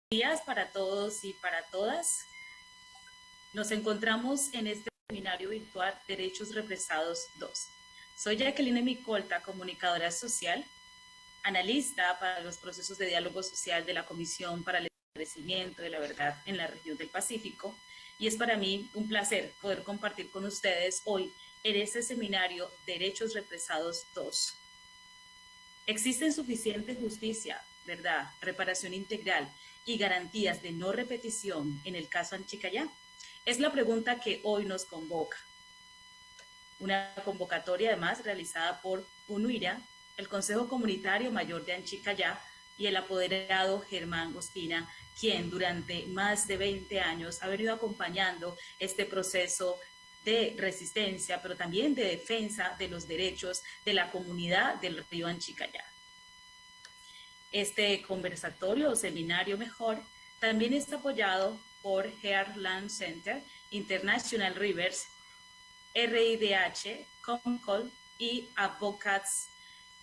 Días para todos y para todas. Nos encontramos en este seminario virtual Derechos Represados 2. Soy Jacqueline Micolta, comunicadora social, analista para los procesos de diálogo social de la Comisión para el Esclarecimiento de la Verdad en la región del Pacífico, y es para mí un placer poder compartir con ustedes hoy en este seminario Derechos Represados 2. ¿Existe suficiente justicia, verdad, reparación integral y garantías de no repetición en el caso Anchicayá? Es la pregunta que hoy nos convoca. Una convocatoria además realizada por UNUIRA, el Consejo Comunitario Mayor de Anchicayá y el apoderado Germán Ospina, quien durante más de 20 años ha venido acompañando este proceso de resistencia, pero también de defensa de los derechos de la comunidad del río Anchicayá. Este conversatorio o seminario mejor también está apoyado por Heartland Center, International Rivers, RIDH, CONCOL y Advocates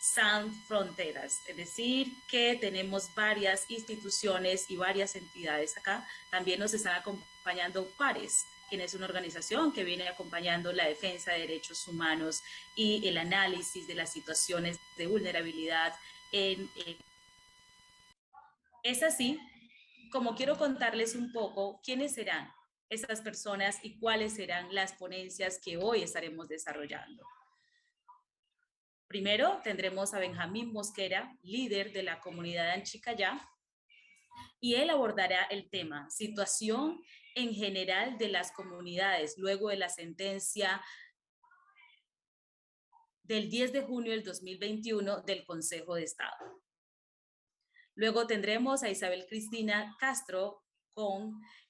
Sans Fronteras. Es decir, que tenemos varias instituciones y varias entidades acá. También nos están acompañando PARES, quien es una organización que viene acompañando la defensa de derechos humanos y el análisis de las situaciones de vulnerabilidad es así como quiero contarles un poco quiénes serán estas personas y cuáles serán las ponencias que hoy estaremos desarrollando. Primero tendremos a Benjamín Mosquera, líder de la comunidad de Anchicayá, y él abordará el tema situación en general de las comunidades luego de la sentencia del 10 de junio del 2021 del Consejo de Estado. Luego tendremos a Isabel Cristina Castro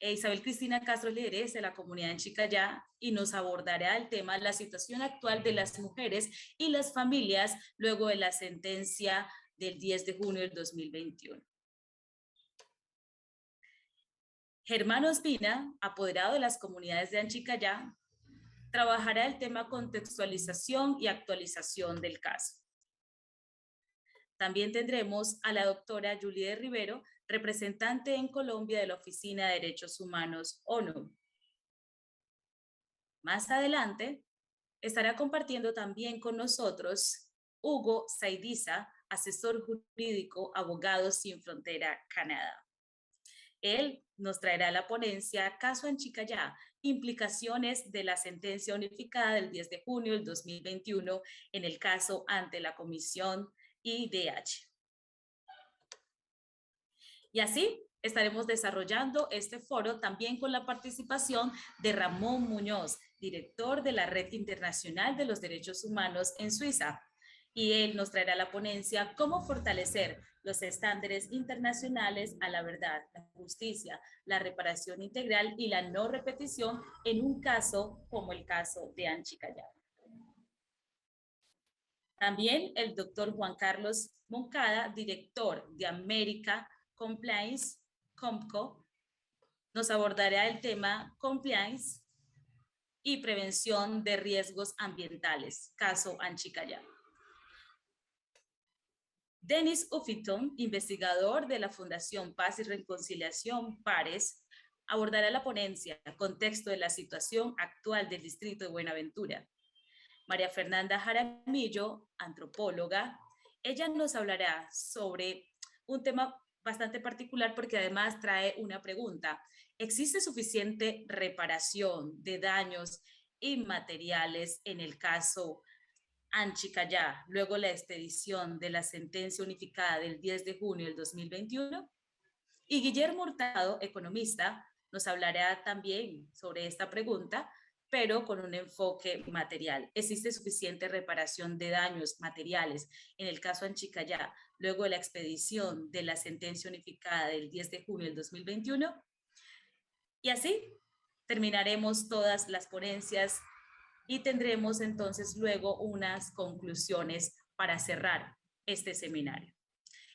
Isabel Cristina Castro, lideresa de la comunidad en Chicayá, y nos abordará el tema la situación actual de las mujeres y las familias luego de la sentencia del 10 de junio del 2021. Germán Ospina, apoderado de las comunidades de Anchicayá, trabajará el tema contextualización y actualización del caso. También tendremos a la doctora Julie Rivero, representante en Colombia de la Oficina de Derechos Humanos ONU. Más adelante estará compartiendo también con nosotros Hugo Saidiza, asesor jurídico, Abogados Sin Frontera, Canadá. Él nos traerá la ponencia Caso Anchicayá, implicaciones de la sentencia unificada del 10 de junio del 2021 en el caso ante la Comisión IDH. Y así estaremos desarrollando este foro también con la participación de Ramón Muñoz, director de la Red Internacional de los Derechos Humanos en Suiza. Y él nos traerá la ponencia Cómo fortalecer los estándares internacionales a la verdad, la justicia, la reparación integral y la no repetición en un caso como el caso de Anchicayá. También el doctor Juan Carlos Moncada, director de América Compliance, COMCO, nos abordará el tema Compliance y prevención de riesgos ambientales, caso Anchicayá. Dennis Uffington, investigador de la Fundación Paz y Reconciliación PARES, abordará la ponencia Contexto de la situación actual del distrito de Buenaventura. María Fernanda Jaramillo, antropóloga, ella nos hablará sobre un tema bastante particular porque además trae una pregunta. ¿Existe suficiente reparación de daños inmateriales en el caso Anchicayá, luego la expedición de la sentencia unificada del 10 de junio del 2021? Y Guillermo Hurtado, economista, nos hablará también sobre esta pregunta, pero con un enfoque material. ¿Existe suficiente reparación de daños materiales en el caso Anchicayá, luego de la expedición de la sentencia unificada del 10 de junio del 2021? Y así terminaremos todas las ponencias y tendremos entonces luego unas conclusiones para cerrar este seminario.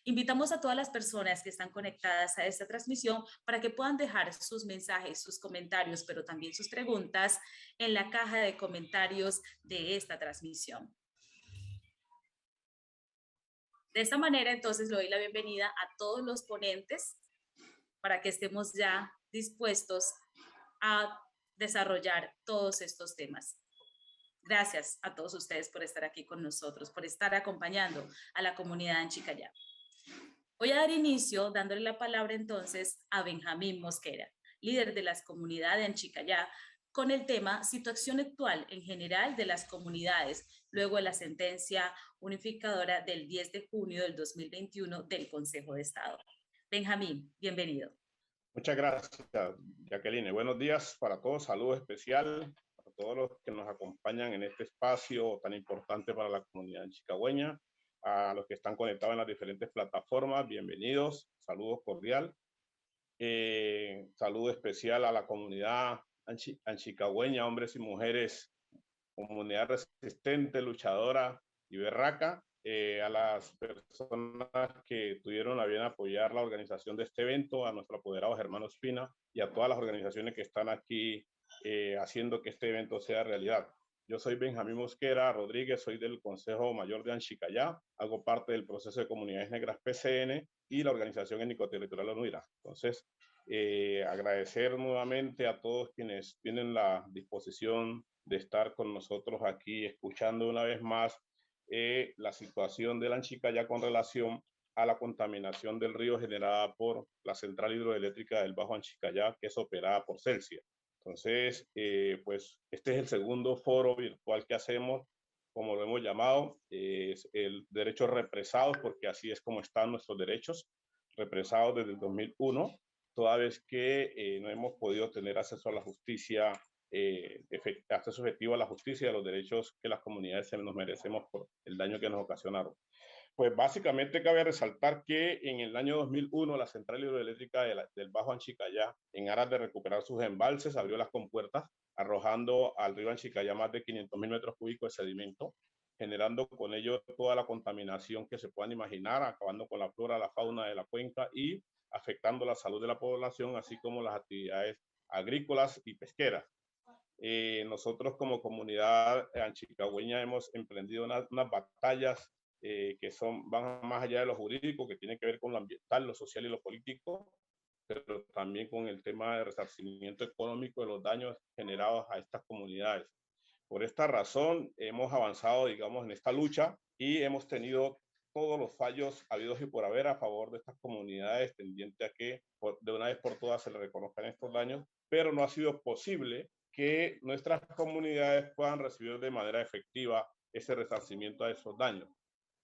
Invitamos a todas las personas que están conectadas a esta transmisión para que puedan dejar sus mensajes, sus comentarios, pero también sus preguntas en la caja de comentarios de esta transmisión. De esta manera, entonces, le doy la bienvenida a todos los ponentes para que estemos ya dispuestos a desarrollar todos estos temas. Gracias a todos ustedes por estar aquí con nosotros, por estar acompañando a la comunidad en Chicayá. Voy a dar inicio dándole la palabra entonces a Benjamín Mosquera, líder de las comunidades en Chicayá, con el tema situación actual en general de las comunidades, luego de la sentencia unificadora del 10 de junio del 2021 del Consejo de Estado. Benjamín, bienvenido. Muchas gracias, Jacqueline. Buenos días para todos. Saludo especial a todos los que nos acompañan en este espacio tan importante para la comunidad chicagüeña. A los que están conectados en las diferentes plataformas, bienvenidos. Saludos cordial. Saludo especial a la comunidad anchicagüeña, hombres y mujeres, comunidad resistente, luchadora y berraca. A las personas que tuvieron a bien apoyar la organización de este evento, a nuestro apoderado Germano Espina y a todas las organizaciones que están aquí haciendo que este evento sea realidad. Yo soy Benjamín Mosquera Rodríguez, soy del Consejo Mayor de Anchicayá, hago parte del proceso de Comunidades Negras PCN y la organización étnico-territorial ONUIRA. Entonces, agradecer nuevamente a todos quienes tienen la disposición de estar con nosotros aquí, escuchando una vez más la situación de la Anchicayá con relación a la contaminación del río generada por la central hidroeléctrica del Bajo Anchicayá, que es operada por Celsia. Entonces, pues este es el segundo foro virtual que hacemos, como lo hemos llamado, es el derecho represados, porque así es como están nuestros derechos, represados desde el 2001, toda vez que no hemos podido tener acceso a la justicia, acceso efectivo a la justicia y a los derechos que las comunidades nos merecemos por el daño que nos ocasionaron. Pues básicamente cabe resaltar que en el año 2001 la central hidroeléctrica del Bajo Anchicayá, en aras de recuperar sus embalses, abrió las compuertas, arrojando al río Anchicayá más de 500.000 metros cúbicos de sedimento, generando con ello toda la contaminación que se puedan imaginar, acabando con la flora, la fauna de la cuenca y afectando la salud de la población, así como las actividades agrícolas y pesqueras. Nosotros como comunidad anchicagüeña hemos emprendido unas batallas que van más allá de lo jurídico, que tienen que ver con lo ambiental, lo social y lo político, pero también con el tema de resarcimiento económico de los daños generados a estas comunidades. Por esta razón hemos avanzado, digamos, en esta lucha y hemos tenido todos los fallos habidos y por haber a favor de estas comunidades, tendiente a que de una vez por todas se les reconozcan estos daños, pero no ha sido posible que nuestras comunidades puedan recibir de manera efectiva ese resarcimiento a esos daños.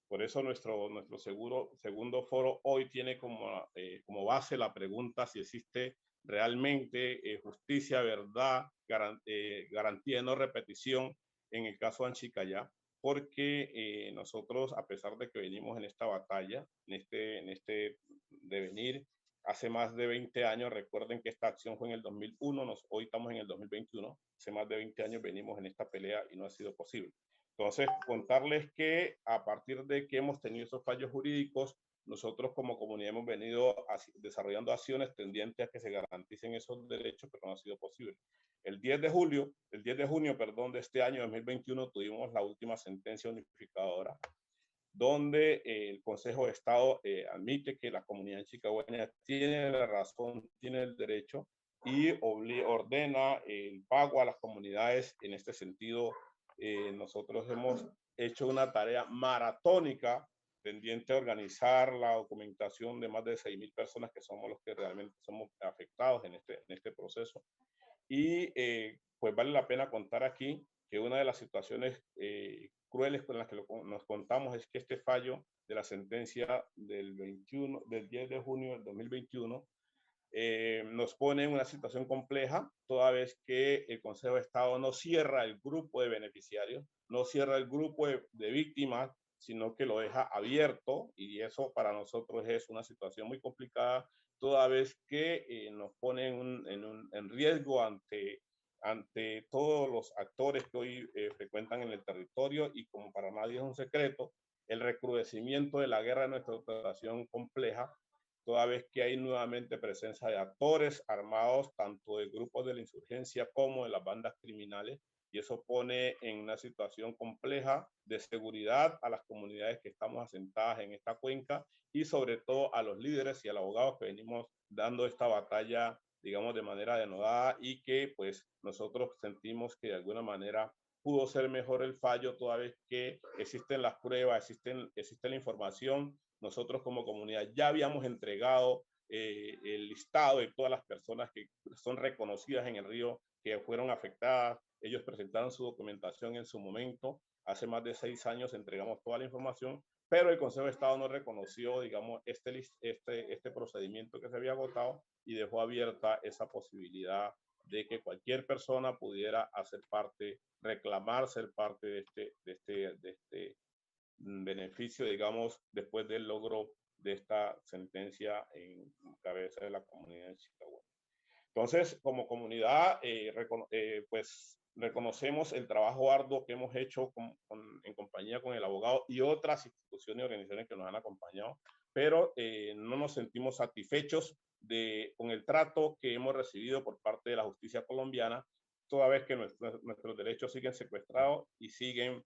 Por eso nuestro segundo foro hoy tiene como base la pregunta si existe realmente justicia, verdad, garantía de no repetición en el caso de Anchicayá, porque nosotros, a pesar de que venimos en esta batalla, en este devenir, hace más de 20 años, recuerden que esta acción fue en el 2001, hoy estamos en el 2021, hace más de 20 años venimos en esta pelea y no ha sido posible. Entonces, contarles que a partir de que hemos tenido esos fallos jurídicos, nosotros como comunidad hemos venido desarrollando acciones tendientes a que se garanticen esos derechos, pero no ha sido posible. El 10 de junio, de este año 2021, tuvimos la última sentencia unificadora, donde el Consejo de Estado admite que la comunidad chicagüeña tiene la razón, tiene el derecho y ordena el pago a las comunidades. En este sentido, nosotros hemos hecho una tarea maratónica pendiente a organizar la documentación de más de 6.000 personas que somos los que realmente somos afectados en este proceso. Y pues vale la pena contar aquí que una de las situaciones crueles con las que nos contamos es que este fallo de la sentencia del 10 de junio del 2021 nos pone en una situación compleja, toda vez que el Consejo de Estado no cierra el grupo de beneficiarios, no cierra el grupo de víctimas, sino que lo deja abierto, y eso para nosotros es una situación muy complicada, toda vez que nos pone en riesgo ante todos los actores que hoy frecuentan en el territorio, y como para nadie es un secreto, el recrudecimiento de la guerra en nuestra operación compleja, toda vez que hay nuevamente presencia de actores armados, tanto de grupos de la insurgencia como de las bandas criminales, y eso pone en una situación compleja de seguridad a las comunidades que estamos asentadas en esta cuenca y sobre todo a los líderes y a los abogados que venimos dando esta batalla, digamos, de manera denodada y que pues nosotros sentimos que de alguna manera pudo ser mejor el fallo toda vez que existen las pruebas, existe la información. Nosotros como comunidad ya habíamos entregado el listado de todas las personas que son reconocidas en el río que fueron afectadas. Ellos presentaron su documentación en su momento. Hace más de 6 años entregamos toda la información, pero el Consejo de Estado no reconoció, digamos, este procedimiento que se había agotado y dejó abierta esa posibilidad de que cualquier persona pudiera hacer parte, reclamar ser parte de este beneficio, digamos, después del logro de esta sentencia en cabeza de la comunidad de Chicago. Entonces, como comunidad, pues reconocemos el trabajo arduo que hemos hecho en compañía con el abogado y otras instituciones y organizaciones que nos han acompañado, pero no nos sentimos satisfechos con el trato que hemos recibido por parte de la justicia colombiana, toda vez que nuestros derechos siguen secuestrados y siguen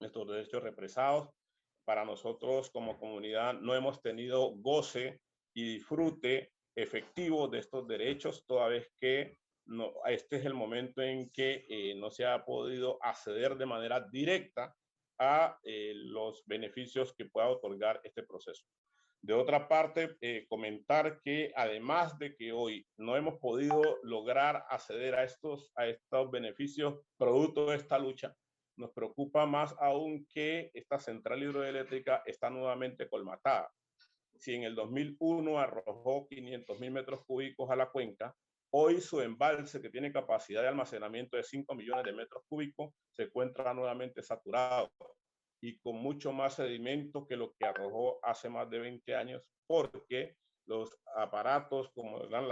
nuestros derechos represados. Para nosotros como comunidad no hemos tenido goce y disfrute efectivo de estos derechos, toda vez que no, este es el momento en que no se ha podido acceder de manera directa a los beneficios que pueda otorgar este proceso. De otra parte, comentar que además de que hoy no hemos podido lograr acceder a estos beneficios producto de esta lucha, nos preocupa más aún que esta central hidroeléctrica está nuevamente colmatada. Si en el 2001 arrojó 500.000 metros cúbicos a la cuenca, hoy su embalse, que tiene capacidad de almacenamiento de 5 millones de metros cúbicos, se encuentra nuevamente saturado y con mucho más sedimento que lo que arrojó hace más de 20 años, porque los aparatos como eran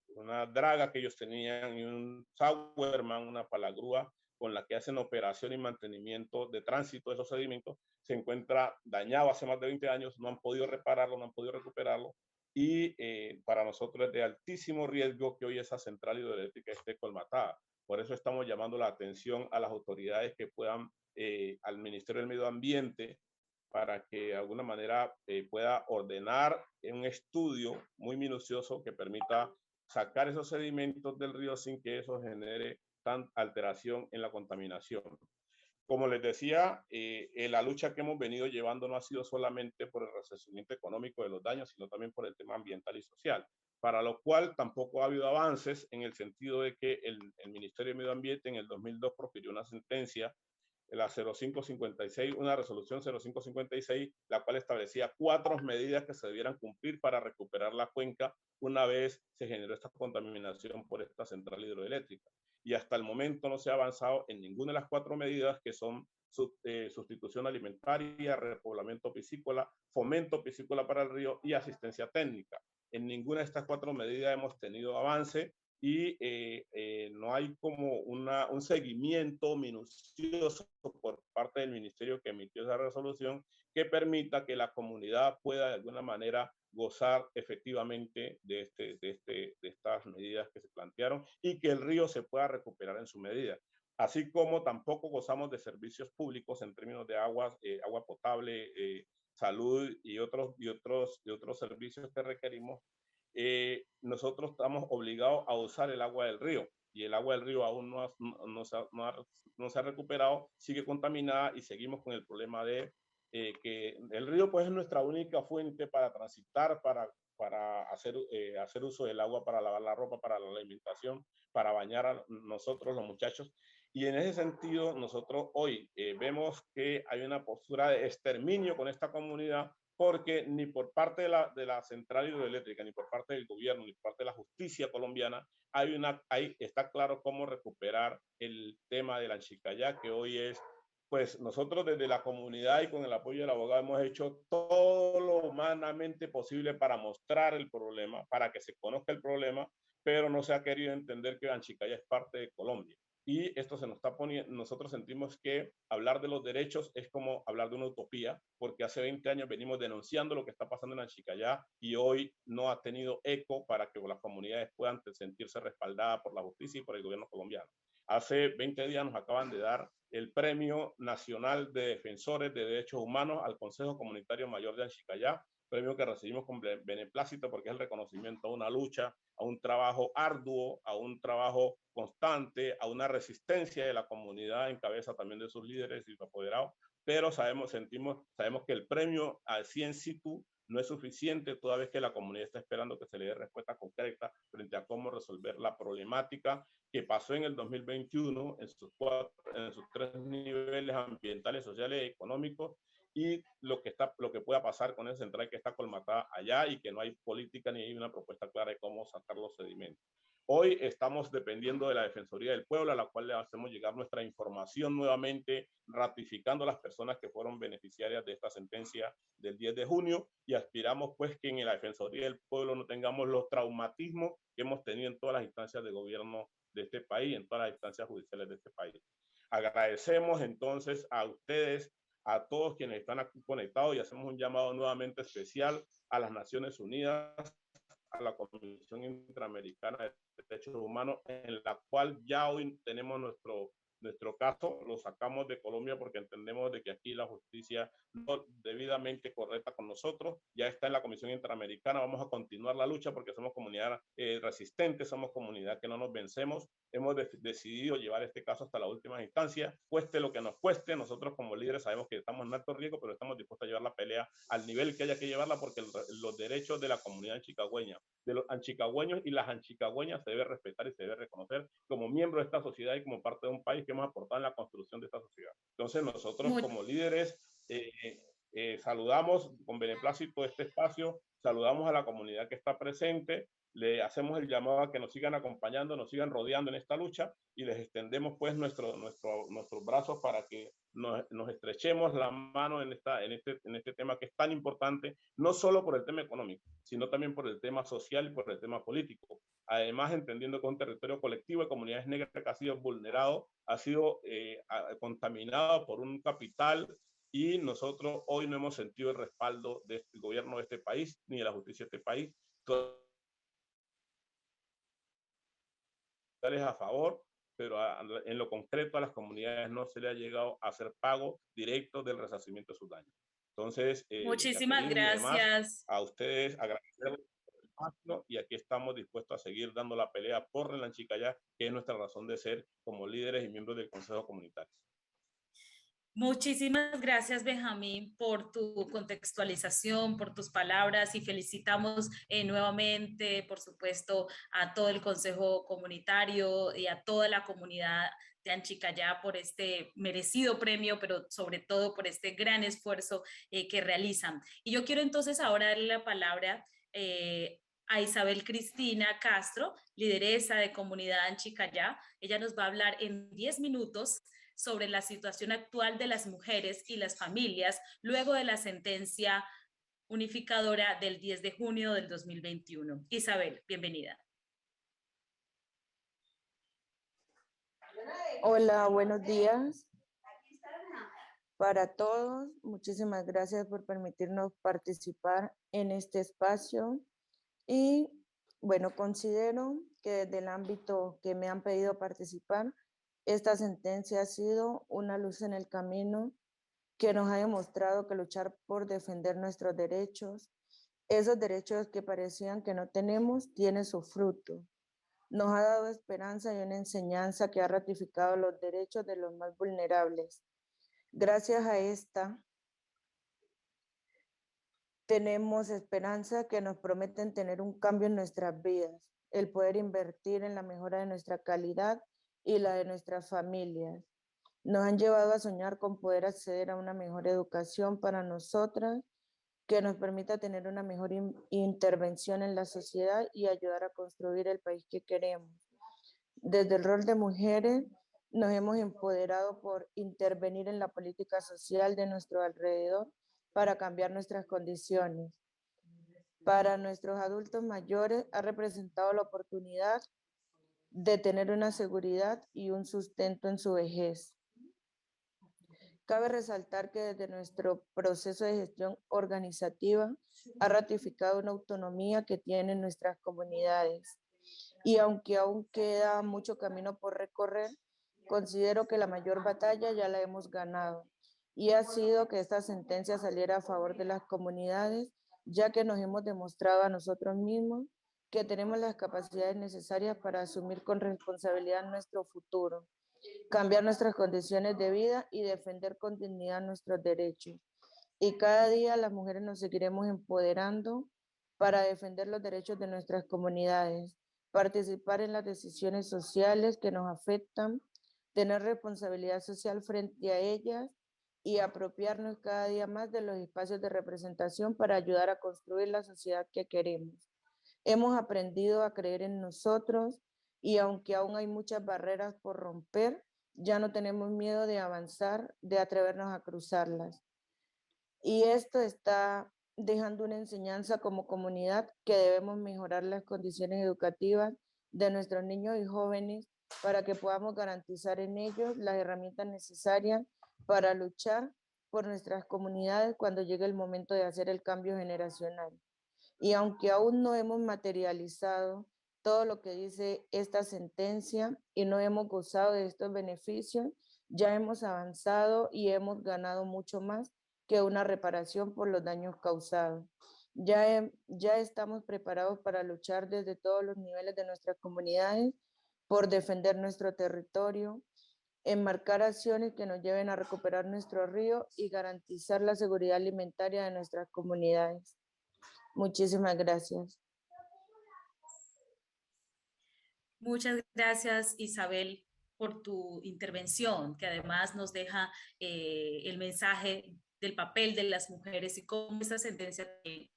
una draga que ellos tenían y un Sauerman, una palagrúa con la que hacen operación y mantenimiento de tránsito de esos sedimentos, se encuentra dañado hace más de 20 años, no han podido repararlo, no han podido recuperarlo, y para nosotros es de altísimo riesgo que hoy esa central hidroeléctrica esté colmatada. Por eso estamos llamando la atención a las autoridades que puedan, al Ministerio del Medio Ambiente, para que de alguna manera pueda ordenar un estudio muy minucioso que permita sacar esos sedimentos del río sin que eso genere tan alteración en la contaminación. Como les decía, la lucha que hemos venido llevando no ha sido solamente por el resarcimiento económico de los daños, sino también por el tema ambiental y social, para lo cual tampoco ha habido avances en el sentido de que el Ministerio de Medio Ambiente en el 2002 profirió una sentencia, la 0556, una resolución 0556, la cual establecía 4 medidas que se debieran cumplir para recuperar la cuenca una vez se generó esta contaminación por esta central hidroeléctrica. Y hasta el momento no se ha avanzado en ninguna de las 4 medidas que son sustitución alimentaria, repoblamiento piscícola, fomento piscícola para el río y asistencia técnica. En ninguna de estas 4 medidas hemos tenido avance y no hay como un seguimiento minucioso por parte del ministerio que emitió esa resolución que permita que la comunidad pueda de alguna manera gozar efectivamente de estas medidas que se plantearon y que el río se pueda recuperar en su medida. Así como tampoco gozamos de servicios públicos en términos de agua potable, salud y otros servicios que requerimos. Nosotros estamos obligados a usar el agua del río y el agua del río aún no se ha recuperado, sigue contaminada y seguimos con el problema de que el río pues es nuestra única fuente para transitar, para hacer uso del agua, para lavar la ropa, para la alimentación, para bañar a nosotros los muchachos. Y en ese sentido, nosotros hoy vemos que hay una postura de exterminio con esta comunidad, porque ni por parte de la central hidroeléctrica, ni por parte del gobierno, ni por parte de la justicia colombiana, está claro cómo recuperar el tema del Anchicayá, que hoy es, pues nosotros desde la comunidad y con el apoyo del abogado hemos hecho todo lo humanamente posible para mostrar el problema, para que se conozca el problema, pero no se ha querido entender que Anchicayá es parte de Colombia. Y esto se nos está poniendo, nosotros sentimos que hablar de los derechos es como hablar de una utopía, porque hace 20 años venimos denunciando lo que está pasando en Anchicayá y hoy no ha tenido eco para que las comunidades puedan sentirse respaldadas por la justicia y por el gobierno colombiano. Hace 20 días nos acaban de dar el Premio Nacional de Defensores de Derechos Humanos al Consejo Comunitario Mayor de Anchicayá, premio que recibimos con beneplácito porque es el reconocimiento a una lucha, a un trabajo arduo, a un trabajo constante, a una resistencia de la comunidad en cabeza también de sus líderes y sus apoderados, pero sabemos que el premio así en situ no es suficiente toda vez que la comunidad está esperando que se le dé respuesta concreta frente a cómo resolver la problemática que pasó en el 2021 en sus tres niveles ambientales, sociales y económicos, y lo que pueda pasar con esa central que está colmatada allá y que no hay política ni hay una propuesta clara de cómo sacar los sedimentos. Hoy estamos dependiendo de la Defensoría del Pueblo, a la cual le hacemos llegar nuestra información nuevamente, ratificando a las personas que fueron beneficiarias de esta sentencia del 10 de junio, y aspiramos pues que en la Defensoría del Pueblo no tengamos los traumatismos que hemos tenido en todas las instancias de gobierno de este país, en todas las instancias judiciales de este país. Agradecemos entonces a ustedes, a todos quienes están aquí conectados, y hacemos un llamado nuevamente especial a las Naciones Unidas, a la Comisión Interamericana de Derechos Humanos, en la cual ya hoy tenemos nuestro caso, lo sacamos de Colombia porque entendemos de que aquí la justicia no debidamente correcta con nosotros, ya está en la Comisión Interamericana, vamos a continuar la lucha porque somos comunidad resistente, somos comunidad que no nos vencemos, hemos decidido llevar este caso hasta la última instancia, cueste lo que nos cueste, nosotros como líderes sabemos que estamos en alto riesgo, pero estamos dispuestos a llevar la pelea al nivel que haya que llevarla porque los derechos de la comunidad anchicagüeña, de los anchicagüeños y las anchicagüeñas se debe respetar y se debe reconocer como miembro de esta sociedad y como parte de un país que hemos aportado en la construcción de esta sociedad. Entonces nosotros como líderes saludamos con beneplácito este espacio, saludamos a la comunidad que está presente, le hacemos el llamado a que nos sigan acompañando, nos sigan rodeando en esta lucha y les extendemos pues nuestros brazos para que nos estrechemos la mano en este tema que es tan importante, no solo por el tema económico, sino también por el tema social y por el tema político. Además, entendiendo que un territorio colectivo de comunidades negras que ha sido vulnerado, ha sido contaminado por un capital, y nosotros hoy no hemos sentido el respaldo del gobierno de este país ni de la justicia de este país. A favor, pero en lo concreto a las comunidades no se le ha llegado a hacer pago directo del resarcimiento de sus daños. Entonces, muchísimas gracias. Además, a ustedes agradecerles y aquí estamos dispuestos a seguir dando la pelea por la Anchicayá, que es nuestra razón de ser como líderes y miembros del Consejo Comunitario. Muchísimas gracias, Benjamín, por tu contextualización, por tus palabras, y felicitamos nuevamente, por supuesto, a todo el Consejo Comunitario y a toda la comunidad de Anchicayá por este merecido premio, pero sobre todo por este gran esfuerzo que realizan. Y yo quiero entonces ahora darle la palabra a Isabel Cristina Castro, lideresa de Comunidad Anchicayá. Ella nos va a hablar en 10 minutos sobre la situación actual de las mujeres y las familias luego de la sentencia unificadora del 10 de junio del 2021. Isabel, bienvenida. Hola, buenos días para todos. Muchísimas gracias por permitirnos participar en este espacio. Y bueno, considero que desde el ámbito que me han pedido participar, esta sentencia ha sido una luz en el camino que nos ha demostrado que luchar por defender nuestros derechos, esos derechos que parecían que no tenemos, tiene su fruto. Nos ha dado esperanza y una enseñanza que ha ratificado los derechos de los más vulnerables. Gracias a esta, tenemos esperanza que nos prometen tener un cambio en nuestras vidas, el poder invertir en la mejora de nuestra calidad y la de nuestras familias. Nos han llevado a soñar con poder acceder a una mejor educación para nosotras, que nos permita tener una mejor intervención en la sociedad y ayudar a construir el país que queremos. Desde el rol de mujeres, nos hemos empoderado por intervenir en la política social de nuestro alrededor para cambiar nuestras condiciones. Para nuestros adultos mayores, ha representado la oportunidad de tener una seguridad y un sustento en su vejez. Cabe resaltar que desde nuestro proceso de gestión organizativa ha ratificado una autonomía que tienen nuestras comunidades. Y aunque aún queda mucho camino por recorrer, Considero que la mayor batalla ya la hemos ganado y ha sido que esta sentencia saliera a favor de las comunidades, ya que nos hemos demostrado a nosotros mismos que tenemos las capacidades necesarias para asumir con responsabilidad nuestro futuro, cambiar nuestras condiciones de vida y defender con dignidad nuestros derechos. Y cada día las mujeres nos seguiremos empoderando para defender los derechos de nuestras comunidades, participar en las decisiones sociales que nos afectan, tener responsabilidad social frente a ellas y apropiarnos cada día más de los espacios de representación para ayudar a construir la sociedad que queremos. Hemos aprendido a creer en nosotros y aunque aún hay muchas barreras por romper, ya no tenemos miedo de avanzar, de atrevernos a cruzarlas. Y esto está dejando una enseñanza como comunidad que debemos mejorar las condiciones educativas de nuestros niños y jóvenes para que podamos garantizar en ellos las herramientas necesarias para luchar por nuestras comunidades cuando llegue el momento de hacer el cambio generacional. Y aunque aún no hemos materializado todo lo que dice esta sentencia y no hemos gozado de estos beneficios, ya hemos avanzado y hemos ganado mucho más que una reparación por los daños causados. Ya estamos preparados para luchar desde todos los niveles de nuestras comunidades por defender nuestro territorio, enmarcar acciones que nos lleven a recuperar nuestro río y garantizar la seguridad alimentaria de nuestras comunidades. Muchísimas gracias. Muchas gracias, Isabel, por tu intervención, que además nos deja el mensaje del papel de las mujeres y cómo esta sentencia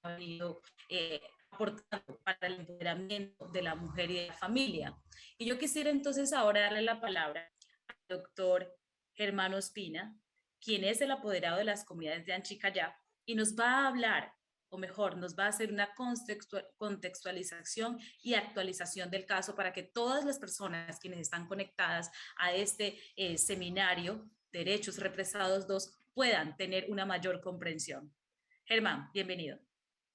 ha venido aportando para el empoderamiento de la mujer y de la familia. Y yo quisiera entonces ahora darle la palabra al doctor Germán Ospina, quien es el apoderado de las comunidades de Anchicayá, y nos va a hablar, o mejor, nos va a hacer una contextualización y actualización del caso para que todas las personas quienes están conectadas a este seminario Derechos Represados 2 puedan tener una mayor comprensión. Germán, bienvenido.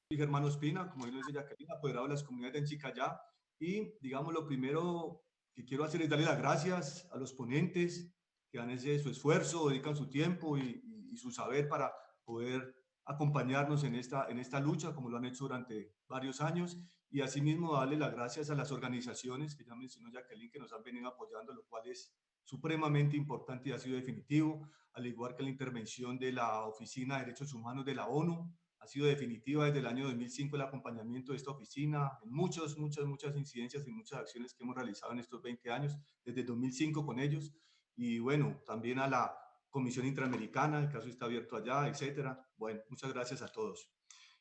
Soy Germán Ospina, como bien lo dice Jacqueline, apoderado de las comunidades de Anchicayá, y digamos lo primero que quiero hacer es darle las gracias a los ponentes que dan su esfuerzo, dedican su tiempo y su saber para poder acompañarnos en esta lucha, como lo han hecho durante varios años, y asimismo darle las gracias a las organizaciones que ya mencionó Jacqueline, que nos han venido apoyando, lo cual es supremamente importante y ha sido definitivo, al igual que la intervención de la Oficina de Derechos Humanos de la ONU. Ha sido definitiva desde el año 2005 el acompañamiento de esta oficina, en muchas incidencias y muchas acciones que hemos realizado en estos 20 años, desde 2005 con ellos, y bueno, también a la Comisión Interamericana, el caso está abierto allá, etcétera. Bueno, muchas gracias a todos.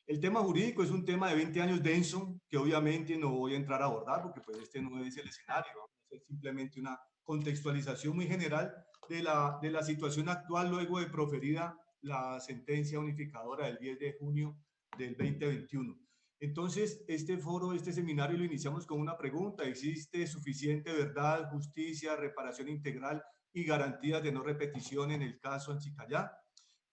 El tema jurídico es un tema de 20 años denso, que obviamente no voy a entrar a abordar, porque pues este no es el escenario, vamos a hacer simplemente una contextualización muy general de la situación actual luego de proferida la sentencia unificadora del 10 de junio del 2021. Entonces, este seminario lo iniciamos con una pregunta: ¿existe suficiente verdad, justicia, reparación integral y garantías de no repetición en el caso Anchicayá?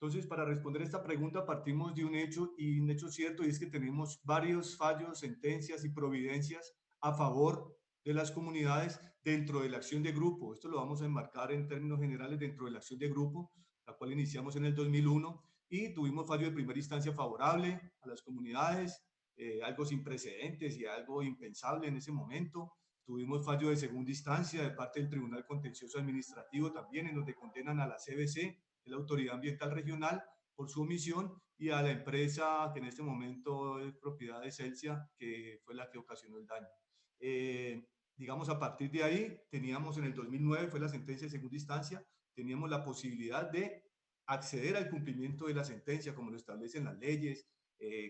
Entonces, para responder esta pregunta partimos de un hecho cierto, y es que tenemos varios fallos, sentencias y providencias a favor de las comunidades dentro de la acción de grupo. Esto lo vamos a enmarcar en términos generales dentro de la acción de grupo, la cual iniciamos en el 2001, y tuvimos fallo de primera instancia favorable a las comunidades, algo sin precedentes y algo impensable en ese momento. Tuvimos fallo de segunda instancia de parte del Tribunal Contencioso Administrativo también, en donde condenan a la CBC, la Autoridad Ambiental Regional, por su omisión, y a la empresa que en este momento es propiedad de Celsia, que fue la que ocasionó el daño. Digamos, a partir de ahí, teníamos en el 2009, fue la sentencia de segunda instancia, teníamos la posibilidad de acceder al cumplimiento de la sentencia, como lo establecen las leyes,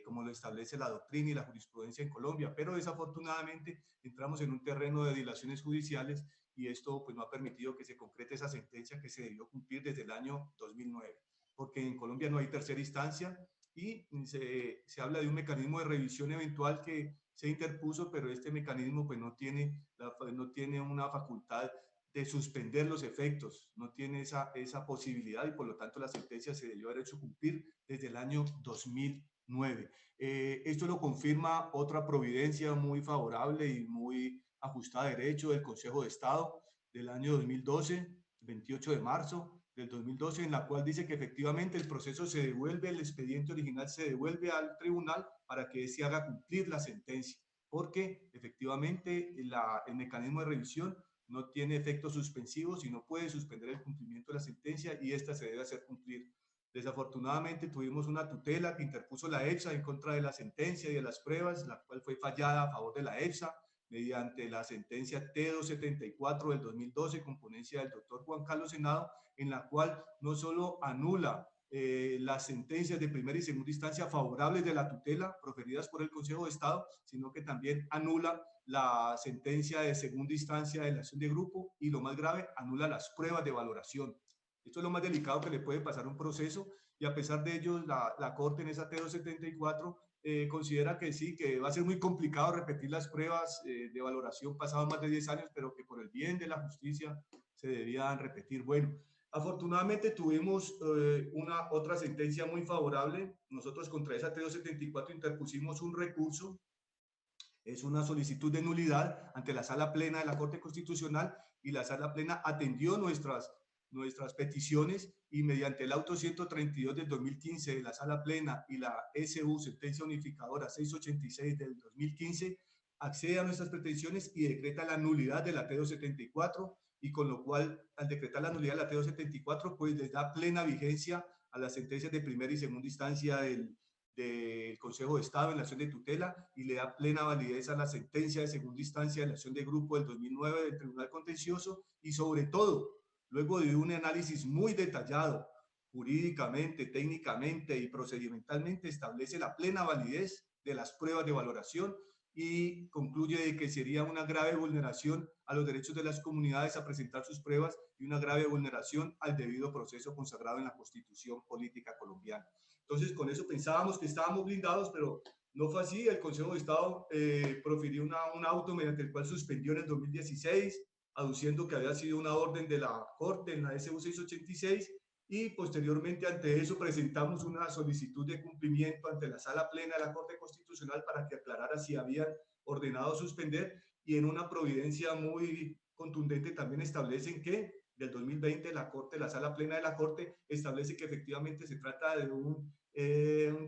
como lo establece la doctrina y la jurisprudencia en Colombia, pero desafortunadamente entramos en un terreno de dilaciones judiciales, y esto pues no ha permitido que se concrete esa sentencia que se debió cumplir desde el año 2009, porque en Colombia no hay tercera instancia, y se habla de un mecanismo de revisión eventual que se interpuso, pero este mecanismo pues no tiene una facultad de suspender los efectos, no tiene esa posibilidad, y por lo tanto la sentencia se debió haber hecho cumplir desde el año 2009. Esto lo confirma otra providencia muy favorable y muy ajustada a derecho del Consejo de Estado del año 2012, 28 de marzo del 2012, en la cual dice que efectivamente el proceso se devuelve, el expediente original se devuelve al tribunal para que se haga cumplir la sentencia, porque efectivamente el mecanismo de revisión no tiene efectos suspensivos y no puede suspender el cumplimiento de la sentencia, y esta se debe hacer cumplir. Desafortunadamente tuvimos una tutela que interpuso la EPSA en contra de la sentencia y de las pruebas, la cual fue fallada a favor de la EPSA mediante la sentencia T274 del 2012 con ponencia del doctor Juan Carlos Senado, en la cual no solo anula las sentencias de primera y segunda instancia favorables de la tutela proferidas por el Consejo de Estado, sino que también anula la sentencia de segunda instancia de la acción de grupo y, lo más grave, anula las pruebas de valoración. Esto es lo más delicado que le puede pasar a un proceso, y a pesar de ello la Corte en esa T274 considera que sí, que va a ser muy complicado repetir las pruebas de valoración pasados más de 10 años, pero que por el bien de la justicia se debían repetir. Bueno, afortunadamente tuvimos otra sentencia muy favorable. Nosotros contra esa T274 interpusimos un recurso. Es una solicitud de nulidad ante la Sala Plena de la Corte Constitucional, y la Sala Plena atendió nuestras peticiones, y mediante el auto 132 del 2015 de la Sala Plena y la SU, sentencia unificadora 686 del 2015, accede a nuestras pretensiones y decreta la nulidad de la T274, y con lo cual, al decretar la nulidad de la T274, pues les da plena vigencia a las sentencias de primera y segunda instancia del Consejo de Estado en la acción de tutela, y le da plena validez a la sentencia de segunda instancia de la acción de grupo del 2009 del Tribunal Contencioso, y sobre todo, luego de un análisis muy detallado, jurídicamente, técnicamente y procedimentalmente, establece la plena validez de las pruebas de valoración y concluye de que sería una grave vulneración a los derechos de las comunidades a presentar sus pruebas y una grave vulneración al debido proceso consagrado en la Constitución Política Colombiana. Entonces, con eso pensábamos que estábamos blindados, pero no fue así. El Consejo de Estado profirió un auto mediante el cual suspendió en el 2016, aduciendo que había sido una orden de la Corte en la SU 686, y posteriormente ante eso presentamos una solicitud de cumplimiento ante la Sala Plena de la Corte Constitucional para que aclarara si habían ordenado suspender, y en una providencia muy contundente también establecen que del 2020 la Sala Plena de la Corte establece que efectivamente se trata de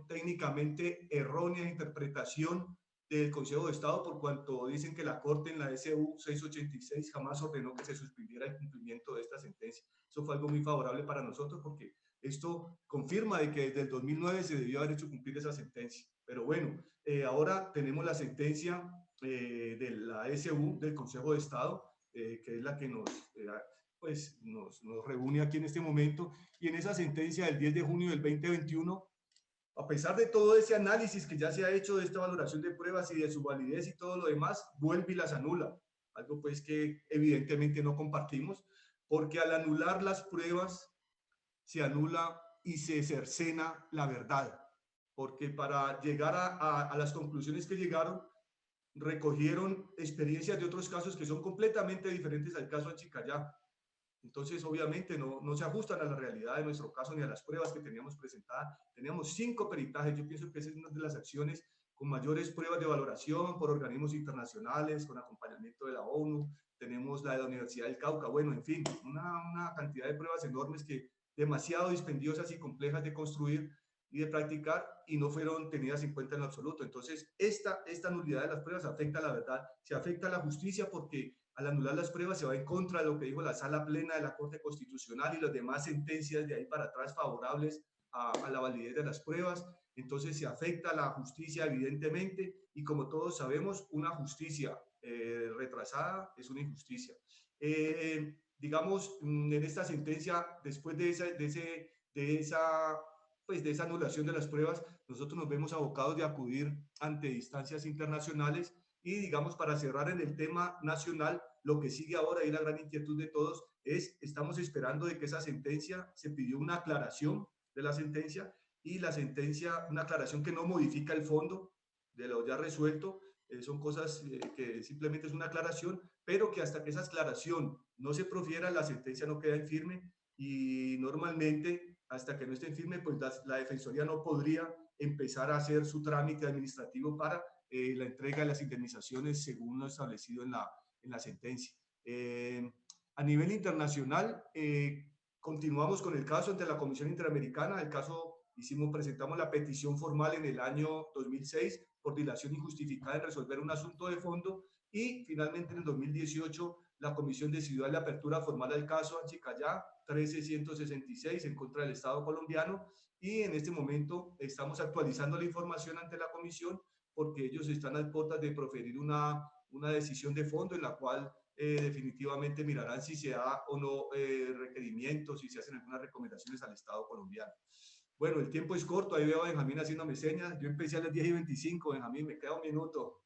técnicamente errónea interpretación del Consejo de Estado, por cuanto dicen que la Corte en la SU 686 jamás ordenó que se suspendiera el cumplimiento de esta sentencia. Eso fue algo muy favorable para nosotros, porque esto confirma de que desde el 2009 se debió haber hecho cumplir esa sentencia. Pero bueno, ahora tenemos la sentencia de la SU del Consejo de Estado, que es la que nos reúne aquí en este momento, y en esa sentencia del 10 de junio del 2021, a pesar de todo ese análisis que ya se ha hecho de esta valoración de pruebas y de su validez y todo lo demás, vuelve y las anula. Algo pues que evidentemente no compartimos, porque al anular las pruebas se anula y se cercena la verdad. Porque para llegar a las conclusiones que llegaron, recogieron experiencias de otros casos que son completamente diferentes al caso de Chicayá. Entonces, obviamente, no se ajustan a la realidad de nuestro caso ni a las pruebas que teníamos presentadas. Teníamos 5 peritajes. Yo pienso que esa es una de las acciones con mayores pruebas de valoración por organismos internacionales, con acompañamiento de la ONU. Tenemos la de la Universidad del Cauca. Bueno, en fin, una cantidad de pruebas enormes que demasiado dispendiosas y complejas de construir y de practicar, y no fueron tenidas en cuenta en lo absoluto. Entonces, esta nulidad de las pruebas afecta a la verdad, se afecta a la justicia, porque al anular las pruebas se va en contra de lo que dijo la Sala Plena de la Corte Constitucional y las demás sentencias de ahí para atrás favorables a la validez de las pruebas. Entonces se afecta a la justicia evidentemente, y como todos sabemos, una justicia retrasada es una injusticia. Digamos, en esta sentencia, después de esa anulación de las pruebas, nosotros nos vemos abocados de acudir ante instancias internacionales. Y digamos, para cerrar en el tema nacional, lo que sigue ahora y la gran inquietud de todos es, estamos esperando de que esa sentencia, se pidió una aclaración de la sentencia, y la sentencia, una aclaración que no modifica el fondo de lo ya resuelto, son cosas que simplemente es una aclaración, pero que hasta que esa aclaración no se profiera, la sentencia no queda en firme, y normalmente hasta que no esté en firme, pues la Defensoría no podría empezar a hacer su trámite administrativo para la entrega de las indemnizaciones según lo establecido en la sentencia. A nivel internacional, continuamos con el caso ante la Comisión Interamericana. El caso presentamos la petición formal en el año 2006 por dilación injustificada en resolver un asunto de fondo, y finalmente en el 2018 la Comisión decidió dar la apertura formal al caso Anchicayá 13166 en contra del Estado colombiano, y en este momento estamos actualizando la información ante la Comisión porque ellos están a puertas de proferir una decisión de fondo en la cual definitivamente mirarán si se da o no requerimientos, si se hacen algunas recomendaciones al Estado colombiano. Bueno, el tiempo es corto, ahí veo a Benjamín haciéndome señas. Yo empecé a las 10:25, Benjamín, me queda un minuto.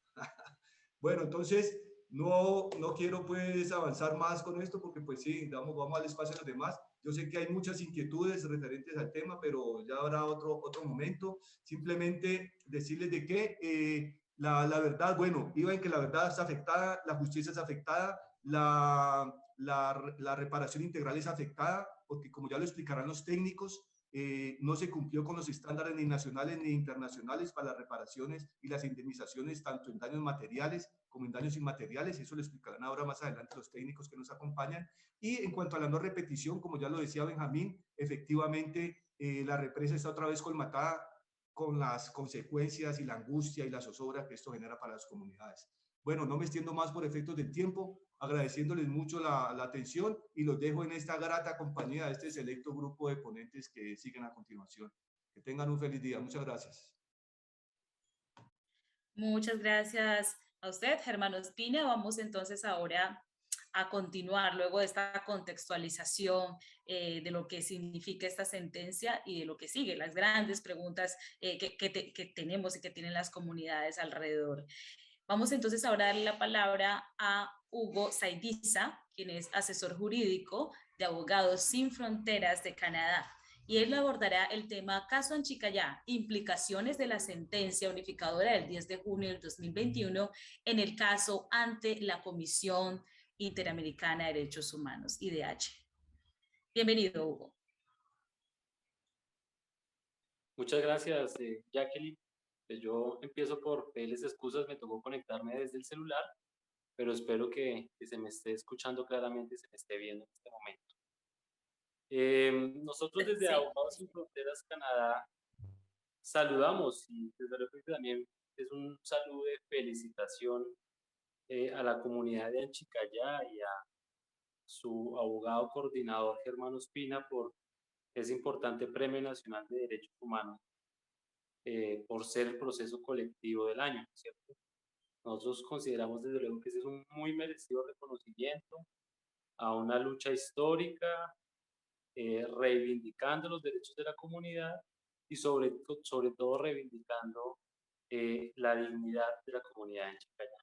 Bueno, entonces no quiero pues avanzar más con esto porque pues sí, vamos al espacio a los demás. Yo sé que hay muchas inquietudes referentes al tema, pero ya habrá otro momento. Simplemente decirles de que la verdad, bueno, iba en que la verdad está afectada, la justicia es afectada, la reparación integral es afectada, porque como ya lo explicarán los técnicos, no se cumplió con los estándares ni nacionales ni internacionales para las reparaciones y las indemnizaciones, tanto en daños materiales como en daños inmateriales. Eso lo explicarán ahora más adelante los técnicos que nos acompañan. Y en cuanto a la no repetición, como ya lo decía Benjamín, efectivamente la represa está otra vez colmatada con las consecuencias y la angustia y la zozobra que esto genera para las comunidades. Bueno, no me extiendo más por efectos del tiempo, agradeciéndoles mucho la atención, y los dejo en esta grata compañía de este selecto grupo de ponentes que siguen a continuación. Que tengan un feliz día. Muchas gracias. Muchas gracias a usted, Germán Ospina. Vamos entonces ahora a continuar luego de esta contextualización de lo que significa esta sentencia y de lo que sigue, las grandes preguntas que tenemos y que tienen las comunidades alrededor. Vamos entonces ahora a darle la palabra a Hugo Saidiza, quien es asesor jurídico de Abogados Sin Fronteras de Canadá. Y él abordará el tema Caso Anchicayá, implicaciones de la sentencia unificadora del 10 de junio del 2021 en el caso ante la Comisión Interamericana de Derechos Humanos, IDH. Bienvenido, Hugo. Muchas gracias, Jacqueline. Pues yo empiezo por pedirles excusas, me tocó conectarme desde el celular, pero espero que se me esté escuchando claramente y se me esté viendo en este momento. Nosotros desde Sí. Abogados Sin Fronteras Canadá saludamos, y desde luego que también es un saludo de felicitación a la comunidad de Anchicayá y a su abogado coordinador Germán Ospina por ese importante Premio Nacional de Derechos Humanos por ser el proceso colectivo del año, ¿cierto? Nosotros consideramos desde luego que ese es un muy merecido reconocimiento a una lucha histórica, reivindicando los derechos de la comunidad y sobre todo reivindicando la dignidad de la comunidad en Chicayá.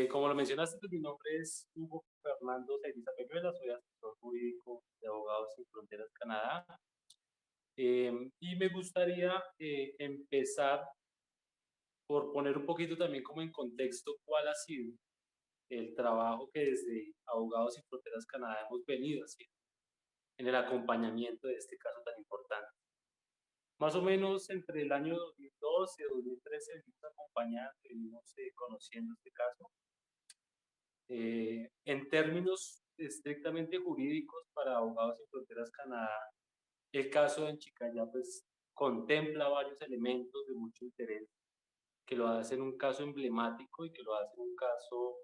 Como lo mencionaste, pues mi nombre es Hugo Fernando Saidiza Peñuela, soy asesor jurídico de Abogados Sin Fronteras Canadá. Y me gustaría empezar por poner un poquito también como en contexto cuál ha sido el trabajo que desde Abogados Sin Fronteras Canadá hemos venido haciendo en el acompañamiento de este caso tan importante. Más o menos entre el año 2012 y 2013 venimos acompañando, venimos conociendo este caso. En términos estrictamente jurídicos para Abogados Sin Fronteras Canadá, el caso de Anchicayá pues contempla varios elementos de mucho interés que lo hacen un caso emblemático y que lo hacen un caso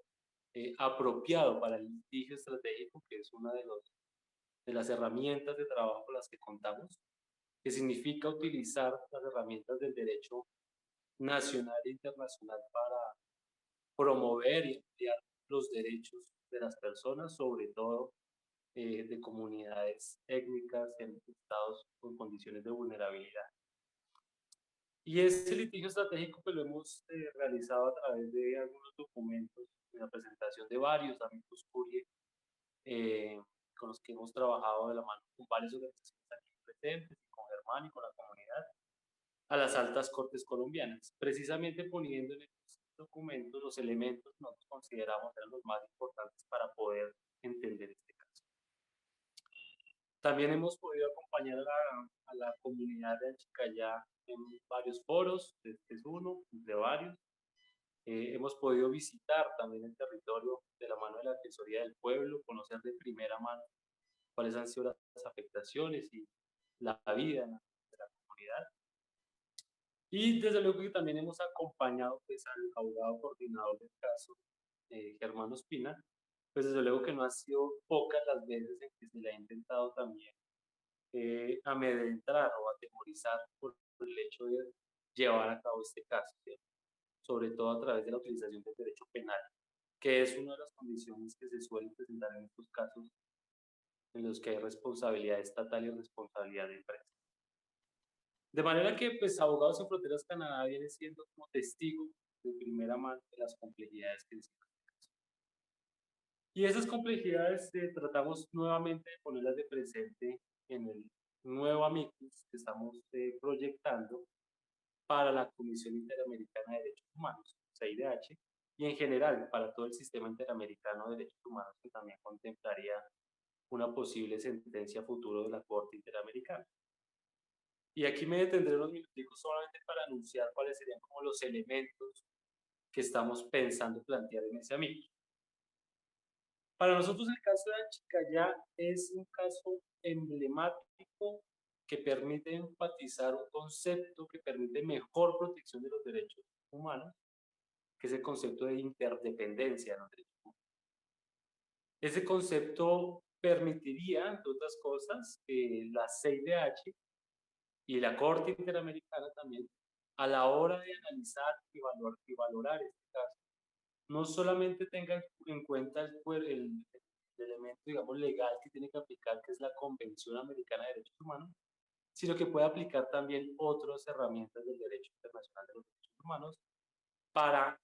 apropiado para el litigio estratégico, que es una de las herramientas de trabajo con las que contamos, que significa utilizar las herramientas del derecho nacional e internacional para promover y ampliar los derechos de las personas, sobre todo de comunidades étnicas en estados con condiciones de vulnerabilidad. Y ese litigio estratégico pues, lo hemos realizado a través de algunos documentos, en la presentación de varios amigos Curie, con los que hemos trabajado de la mano con varias organizaciones aquí presentes, y con Germán y con la comunidad, a las altas cortes colombianas, precisamente poniendo en estos documentos los elementos que nosotros consideramos eran los más importantes para poder entender este caso. También hemos podido acompañar a la comunidad de Anchicayá en varios foros, este es uno, entre varios, Hemos podido visitar también el territorio de la mano de la Defensoría del Pueblo, conocer de primera mano cuáles han sido las afectaciones y la vida de la comunidad. Y desde luego que también hemos acompañado pues, al abogado coordinador del caso, Germán Ospina, pues desde luego que no han sido pocas las veces en que se le ha intentado también amedrentar o atemorizar por el hecho de llevar a cabo este caso, ¿cierto? Sobre todo a través de la utilización del derecho penal, que es una de las condiciones que se suelen presentar en estos casos en los que hay responsabilidad estatal y responsabilidad de empresa. De manera que, pues, Abogados Sin Fronteras Canadá viene siendo como testigo de primera mano de las complejidades que necesita. Y esas complejidades tratamos nuevamente de ponerlas de presente en el nuevo amicus que estamos proyectando para la Comisión Interamericana de Derechos Humanos, CIDH, y en general para todo el sistema interamericano de derechos humanos, que también contemplaría una posible sentencia futuro de la Corte Interamericana. Y aquí me detendré unos minuticos solamente para anunciar cuáles serían como los elementos que estamos pensando plantear en ese amicus. Para nosotros el caso de Achicayá es un caso emblemático que permite enfatizar un concepto que permite mejor protección de los derechos humanos, que es el concepto de interdependencia de los derechos humanos. Ese concepto permitiría, entre otras cosas, que la CIDH y la Corte Interamericana también, a la hora de analizar y valorar este caso, no solamente tengan en cuenta el elemento, digamos, legal que tiene que aplicar, que es la Convención Americana de Derechos Humanos, sino que puede aplicar también otras herramientas del derecho internacional de los derechos humanos para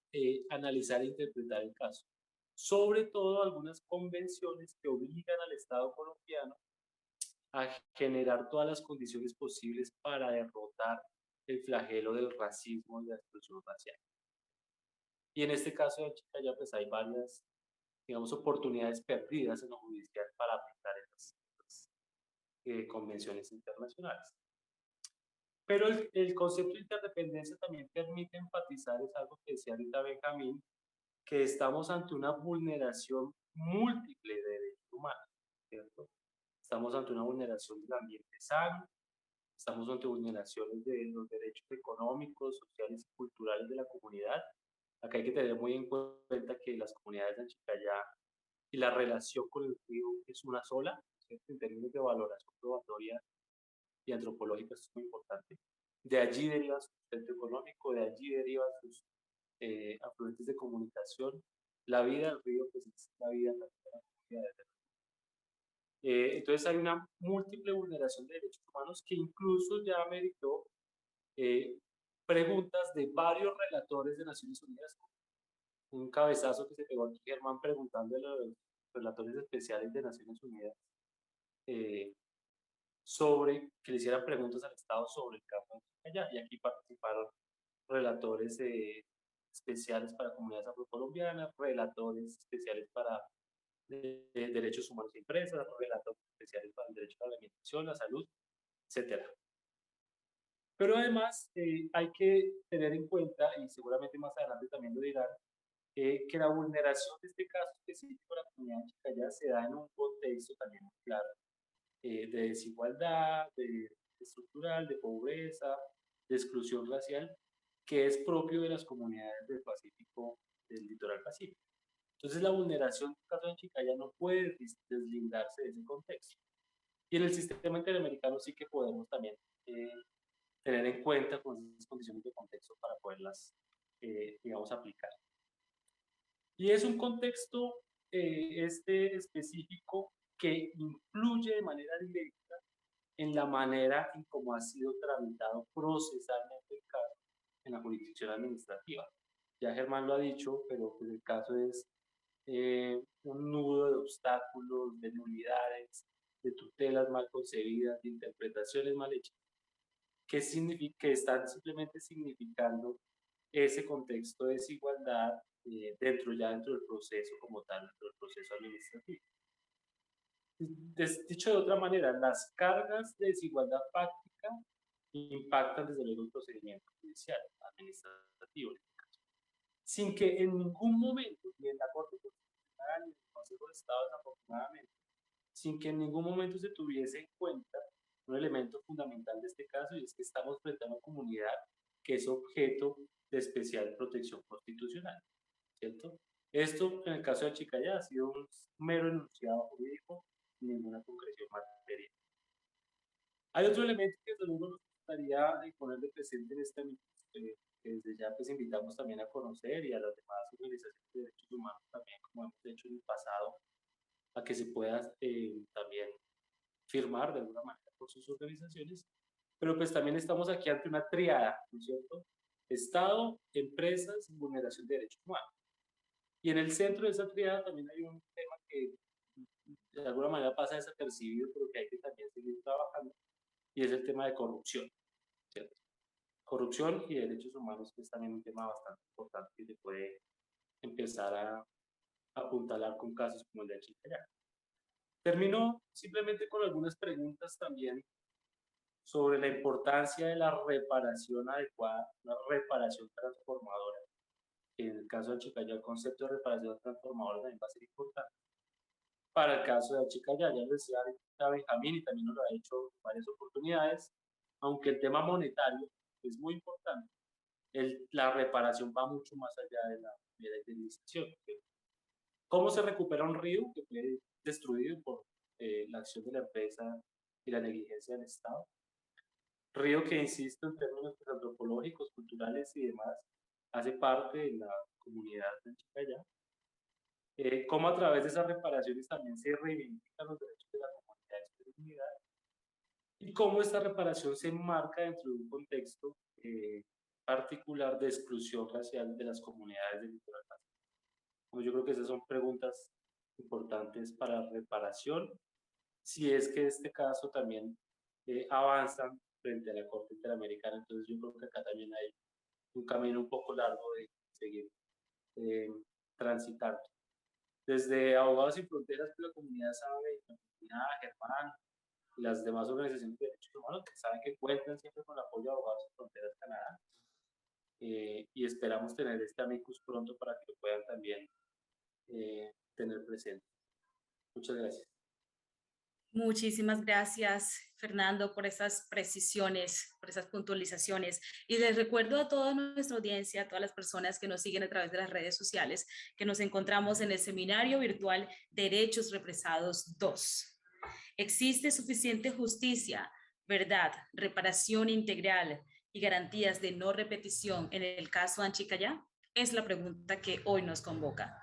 analizar e interpretar el caso. Sobre todo algunas convenciones que obligan al Estado colombiano a generar todas las condiciones posibles para derrotar el flagelo del racismo y la exclusión racial. Y en este caso de Achicayá, pues hay varias, digamos, oportunidades perdidas en lo judicial para aplicar esas convenciones internacionales. Pero el concepto de interdependencia también permite enfatizar, es algo que decía ahorita Benjamín, que estamos ante una vulneración múltiple de derechos humanos, ¿cierto? Estamos ante una vulneración del ambiente sano, estamos ante vulneraciones de los derechos económicos, sociales y culturales de la comunidad. Acá hay que tener muy en cuenta que las comunidades de Achicayá y la relación con el río es una sola, ¿cierto? En términos de valoración probatoria y antropológica, es muy importante. De allí deriva su sustento económico, de allí deriva sus afluentes de comunicación. La vida del río, pues es la vida de la comunidad. Entonces hay una múltiple vulneración de derechos humanos que incluso ya meritó preguntas de varios relatores de Naciones Unidas. Un cabezazo que se pegó aquí Germán preguntando a los relatores especiales de Naciones Unidas sobre que le hicieran preguntas al Estado sobre el caso de Achicayá, y aquí participaron relatores especiales para comunidades afrocolombianas, relatores especiales para derechos humanos e empresas, relatores especiales para el derecho a la alimentación, la salud, etc. Pero además hay que tener en cuenta, y seguramente más adelante también lo dirán, que la vulneración de este caso específico de la comunidad de Achicayá se da en un contexto también muy claro de desigualdad, de estructural, de pobreza, de exclusión racial, que es propio de las comunidades del Pacífico, del litoral pacífico. Entonces la vulneración del caso de Achicayá no puede deslindarse de ese contexto. Y en el sistema interamericano sí que podemos también tener en cuenta con esas condiciones de contexto para poderlas, digamos, aplicar. Y es un contexto específico que influye de manera directa en la manera en cómo ha sido tramitado procesalmente el caso en la jurisdicción administrativa. Ya Germán lo ha dicho, pero pues el caso es un nudo de obstáculos, de nulidades, de tutelas mal concebidas, de interpretaciones mal hechas, que están simplemente significando ese contexto de desigualdad dentro del proceso como tal, dentro del proceso administrativo. Dicho de otra manera, las cargas de desigualdad fáctica impactan desde luego el procedimiento judicial, administrativo. sin que en ningún momento, ni en la Corte Constitucional, ni en el Consejo de Estado, desafortunadamente, sin que en ningún momento se tuviese en cuenta un elemento fundamental de este caso, y es que estamos frente a una comunidad que es objeto de especial protección constitucional, ¿cierto? Esto, en el caso de Chicaya, ha sido un mero enunciado jurídico, ninguna concreción material. Hay otro elemento que desde luego nos gustaría ponerle presente en este ámbito, que desde ya pues invitamos también a conocer, y a las demás organizaciones de derechos humanos también, como hemos hecho en el pasado, a que se pueda también firmar de alguna manera por sus organizaciones, pero pues también estamos aquí ante una triada, ¿no es cierto? Estado, empresas, vulneración de derechos humanos. Y en el centro de esa triada también hay un tema que de alguna manera pasa desapercibido, pero que hay que también seguir trabajando, y es el tema de corrupción, ¿cierto? Corrupción y derechos humanos, que es también un tema bastante importante que se puede empezar a apuntalar con casos como el de Chicaya. Termino simplemente con algunas preguntas también sobre la importancia de la reparación adecuada, una reparación transformadora. En el caso de Chicaya, el concepto de reparación transformadora también va a ser importante. Para el caso de Chicaya, ya lo decía Benjamín, y también nos lo ha hecho en varias oportunidades, aunque el tema monetario es muy importante, la reparación va mucho más allá de la indemnización. ¿Cómo se recupera un río que fue destruido por la acción de la empresa y la negligencia del Estado? Río que, insisto, en términos antropológicos, culturales y demás, hace parte de la comunidad de Chicaya. Cómo a través de esas reparaciones también se reivindican los derechos de la comunidad y su dignidad, y cómo esta reparación se enmarca dentro de un contexto particular de exclusión racial de las comunidades del litoral pacífico. Pues yo creo que esas son preguntas importantes para la reparación, si es que este caso también avanzan frente a la Corte Interamericana. Entonces yo creo que acá también hay un camino un poco largo de seguir transitando. Desde Abogados Sin Fronteras, que la comunidad sabe, la comunidad, Germán y las demás organizaciones de derechos humanos, que saben que cuentan siempre con el apoyo de Abogados Sin Fronteras Canadá, y esperamos tener este amicus pronto para que lo puedan también tener presente. Muchas gracias. Muchísimas gracias, Fernando, por esas precisiones, por esas puntualizaciones. Y les recuerdo a toda nuestra audiencia, a todas las personas que nos siguen a través de las redes sociales, que nos encontramos en el seminario virtual Derechos Represados 2. ¿Existe suficiente justicia, verdad, reparación integral y garantías de no repetición en el caso Anchicaya? Es la pregunta que hoy nos convoca.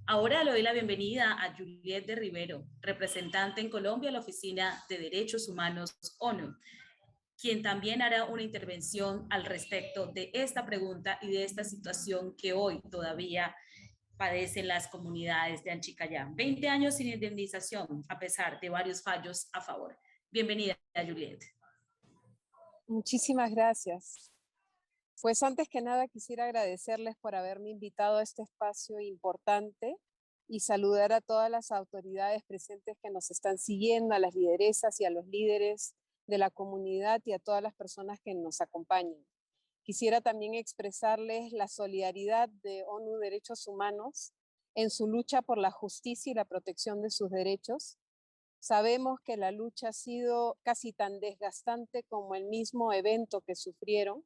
Ahora le doy la bienvenida a Juliet de Rivero, representante en Colombia de la Oficina de Derechos Humanos ONU, quien también hará una intervención al respecto de esta pregunta y de esta situación que hoy todavía padecen las comunidades de Anchicaya. 20 años sin indemnización, a pesar de varios fallos a favor. Bienvenida, Juliet. Muchísimas gracias. Pues antes que nada quisiera agradecerles por haberme invitado a este espacio importante y saludar a todas las autoridades presentes que nos están siguiendo, a las lideresas y a los líderes de la comunidad y a todas las personas que nos acompañan. Quisiera también expresarles la solidaridad de ONU Derechos Humanos en su lucha por la justicia y la protección de sus derechos. Sabemos que la lucha ha sido casi tan desgastante como el mismo evento que sufrieron,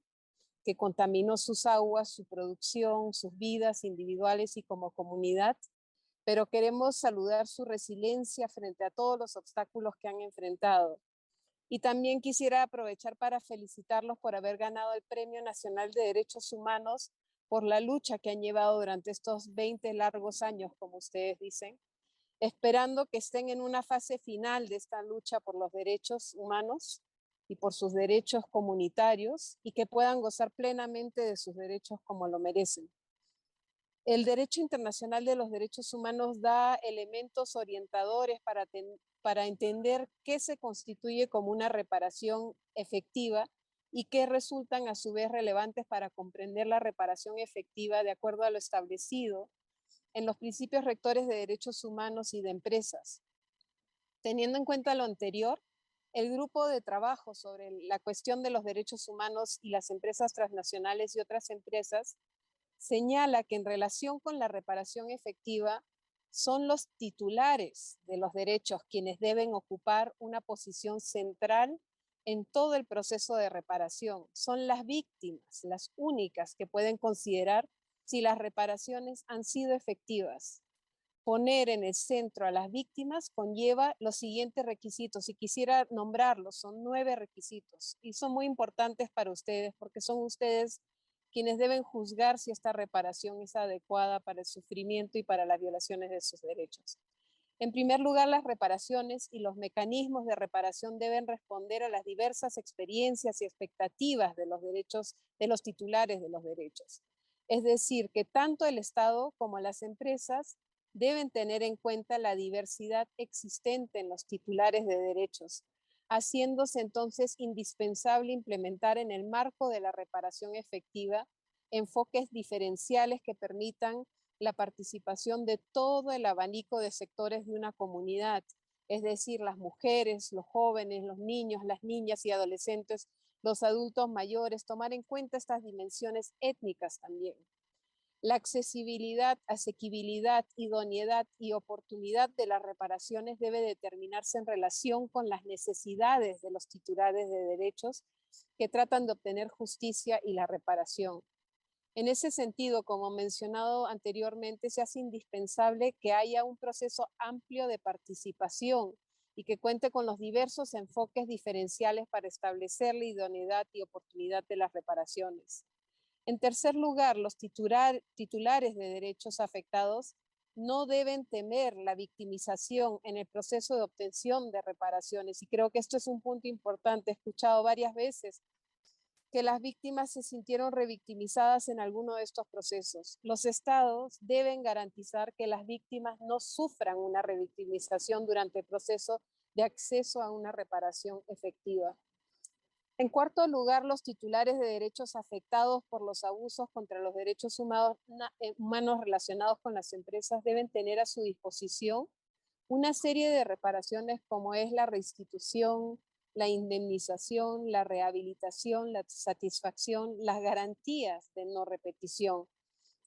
que contaminó sus aguas, su producción, sus vidas individuales y como comunidad, pero queremos saludar su resiliencia frente a todos los obstáculos que han enfrentado. Y también quisiera aprovechar para felicitarlos por haber ganado el Premio Nacional de Derechos Humanos por la lucha que han llevado durante estos 20 largos años, como ustedes dicen, esperando que estén en una fase final de esta lucha por los derechos humanos y por sus derechos comunitarios, y que puedan gozar plenamente de sus derechos como lo merecen. El derecho internacional de los derechos humanos da elementos orientadores para entender qué se constituye como una reparación efectiva y qué resultan a su vez relevantes para comprender la reparación efectiva de acuerdo a lo establecido en los principios rectores de derechos humanos y de empresas. Teniendo en cuenta lo anterior, el grupo de trabajo sobre la cuestión de los derechos humanos y las empresas transnacionales y otras empresas señala que en relación con la reparación efectiva, son los titulares de los derechos quienes deben ocupar una posición central en todo el proceso de reparación. Son las víctimas las únicas que pueden considerar si las reparaciones han sido efectivas. Poner en el centro a las víctimas conlleva los siguientes requisitos, y quisiera nombrarlos, son 9 requisitos, y son muy importantes para ustedes porque son ustedes quienes deben juzgar si esta reparación es adecuada para el sufrimiento y para las violaciones de sus derechos. En primer lugar, las reparaciones y los mecanismos de reparación deben responder a las diversas experiencias y expectativas de los derechos, de los titulares de los derechos. Es decir, que tanto el Estado como las empresas deben tener en cuenta la diversidad existente en los titulares de derechos, haciéndose entonces indispensable implementar en el marco de la reparación efectiva enfoques diferenciales que permitan la participación de todo el abanico de sectores de una comunidad, es decir, las mujeres, los jóvenes, los niños, las niñas y adolescentes, los adultos mayores, tomar en cuenta estas dimensiones étnicas también. La accesibilidad, asequibilidad, idoneidad y oportunidad de las reparaciones debe determinarse en relación con las necesidades de los titulares de derechos que tratan de obtener justicia y la reparación. En ese sentido, como mencionado anteriormente, se hace indispensable que haya un proceso amplio de participación y que cuente con los diversos enfoques diferenciales para establecer la idoneidad y oportunidad de las reparaciones. En tercer lugar, los titulares de derechos afectados no deben temer la victimización en el proceso de obtención de reparaciones. Y creo que esto es un punto importante. He escuchado varias veces que las víctimas se sintieron revictimizadas en alguno de estos procesos. Los estados deben garantizar que las víctimas no sufran una revictimización durante el proceso de acceso a una reparación efectiva. En cuarto lugar, los titulares de derechos afectados por los abusos contra los derechos humanos relacionados con las empresas deben tener a su disposición una serie de reparaciones como es la restitución, la indemnización, la rehabilitación, la satisfacción, las garantías de no repetición.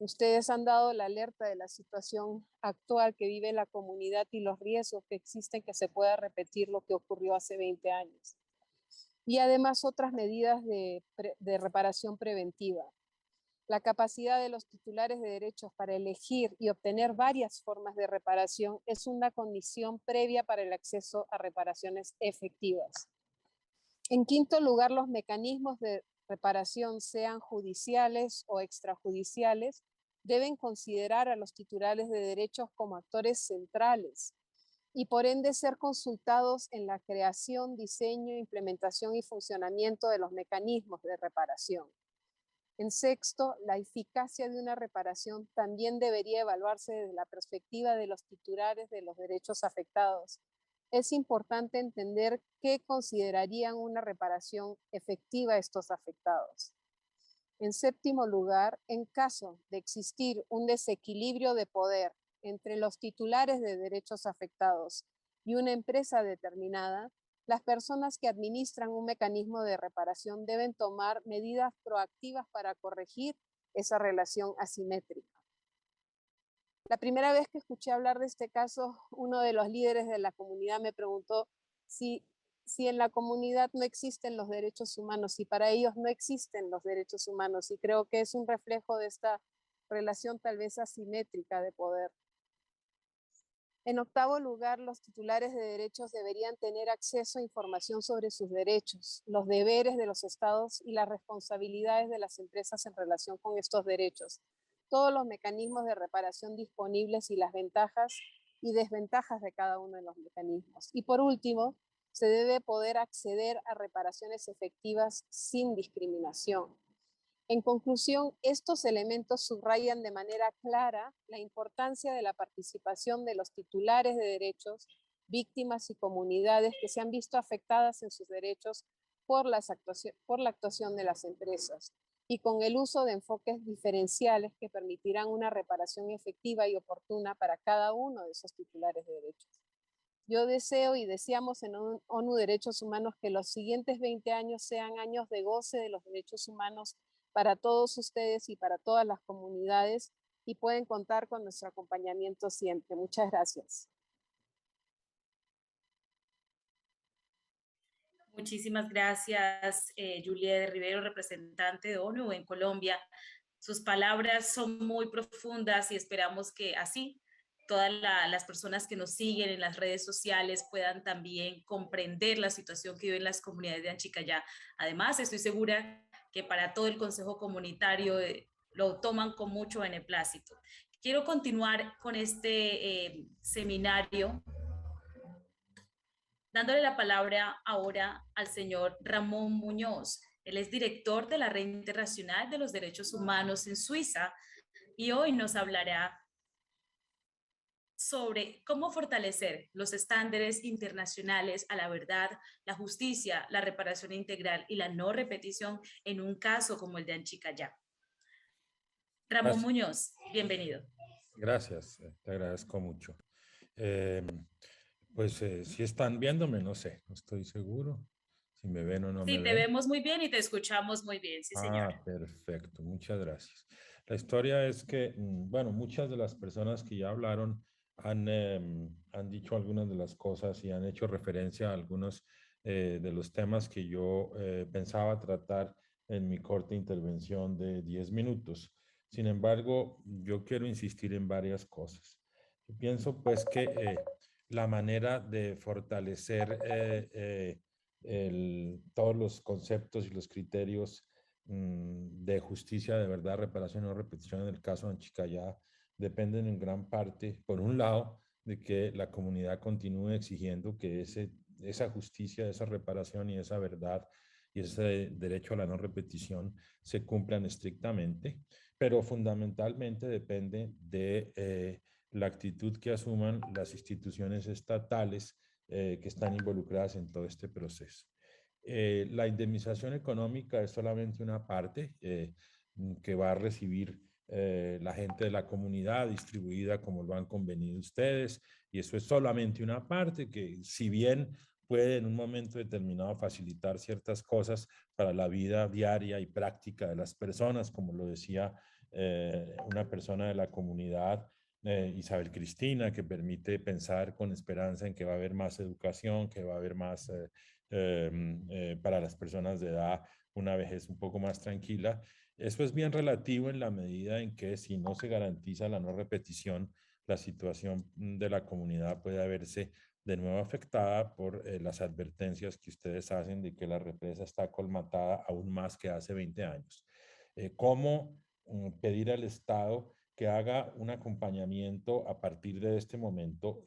Ustedes han dado la alerta de la situación actual que vive la comunidad y los riesgos que existen que se pueda repetir lo que ocurrió hace 20 años. Y además otras medidas de reparación preventiva. La capacidad de los titulares de derechos para elegir y obtener varias formas de reparación es una condición previa para el acceso a reparaciones efectivas. En quinto lugar, los mecanismos de reparación, sean judiciales o extrajudiciales, deben considerar a los titulares de derechos como actores centrales y por ende ser consultados en la creación, diseño, implementación y funcionamiento de los mecanismos de reparación. En sexto, la eficacia de una reparación también debería evaluarse desde la perspectiva de los titulares de los derechos afectados. Es importante entender qué considerarían una reparación efectiva estos afectados. En séptimo lugar, en caso de existir un desequilibrio de poder entre los titulares de derechos afectados y una empresa determinada, las personas que administran un mecanismo de reparación deben tomar medidas proactivas para corregir esa relación asimétrica. La primera vez que escuché hablar de este caso, uno de los líderes de la comunidad me preguntó si en la comunidad no existen los derechos humanos, si para ellos no existen los derechos humanos, y creo que es un reflejo de esta relación tal vez asimétrica de poder. En octavo lugar, los titulares de derechos deberían tener acceso a información sobre sus derechos, los deberes de los estados y las responsabilidades de las empresas en relación con estos derechos, todos los mecanismos de reparación disponibles y las ventajas y desventajas de cada uno de los mecanismos. Y por último, se debe poder acceder a reparaciones efectivas sin discriminación. En conclusión, estos elementos subrayan de manera clara la importancia de la participación de los titulares de derechos, víctimas y comunidades que se han visto afectadas en sus derechos por la actuación de las empresas y con el uso de enfoques diferenciales que permitirán una reparación efectiva y oportuna para cada uno de esos titulares de derechos. Yo deseo y deseamos en ONU Derechos Humanos que los siguientes 20 años sean años de goce de los derechos humanos para todos ustedes y para todas las comunidades, y pueden contar con nuestro acompañamiento siempre. Muchas gracias. Muchísimas gracias, Juliet Rivero, representante de ONU en Colombia. Sus palabras son muy profundas y esperamos que así todas las personas que nos siguen en las redes sociales puedan también comprender la situación que viven las comunidades de Anchicayá. Además, estoy segura que para todo el Consejo Comunitario lo toman con mucho beneplácito. Quiero continuar con este seminario dándole la palabra ahora al señor Ramón Muñoz. Él es director de la Red Internacional de los Derechos Humanos en Suiza y hoy nos hablará sobre cómo fortalecer los estándares internacionales a la verdad, la justicia, la reparación integral y la no repetición en un caso como el de Anchicayá. Ramón Muñoz, bienvenido. Gracias, te agradezco mucho. Si están viéndome, no sé, no estoy seguro si me ven o no me ven. Sí, te vemos muy bien y te escuchamos muy bien, sí, señor. Perfecto, muchas gracias. La historia es que, bueno, muchas de las personas que ya hablaron han dicho algunas de las cosas y han hecho referencia a algunos de los temas que yo pensaba tratar en mi corta intervención de 10 minutos. Sin embargo, yo quiero insistir en varias cosas. Yo pienso pues que la manera de fortalecer todos los conceptos y los criterios de justicia, de verdad, reparación y no repetición en el caso de Anchicayá dependen en gran parte, por un lado, de que la comunidad continúe exigiendo que esa justicia, esa reparación y esa verdad y ese derecho a la no repetición se cumplan estrictamente, pero fundamentalmente depende de la actitud que asuman las instituciones estatales que están involucradas en todo este proceso. La indemnización económica es solamente una parte que va a recibir la gente de la comunidad distribuida como lo han convenido ustedes, y eso es solamente una parte que, si bien puede en un momento determinado facilitar ciertas cosas para la vida diaria y práctica de las personas, como lo decía una persona de la comunidad, Isabel Cristina, que permite pensar con esperanza en que va a haber más educación, que va a haber más para las personas de edad una vejez un poco más tranquila. Eso es bien relativo en la medida en que si no se garantiza la no repetición, la situación de la comunidad puede verse de nuevo afectada por las advertencias que ustedes hacen de que la represa está colmatada aún más que hace 20 años. ¿Cómo pedir al Estado que haga un acompañamiento a partir de este momento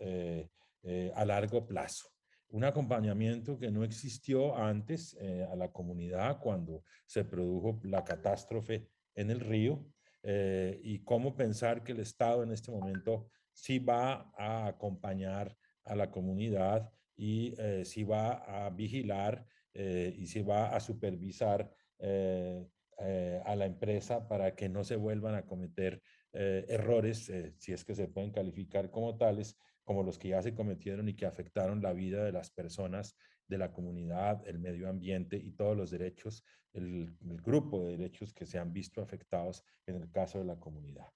a largo plazo? Un acompañamiento que no existió antes a la comunidad cuando se produjo la catástrofe en el río, y cómo pensar que el Estado en este momento sí va a acompañar a la comunidad y sí va a vigilar y sí va a supervisar a la empresa para que no se vuelvan a cometer errores, si es que se pueden calificar como tales, como los que ya se cometieron y que afectaron la vida de las personas, de la comunidad, el medio ambiente y todos los derechos, el grupo de derechos que se han visto afectados en el caso de la comunidad.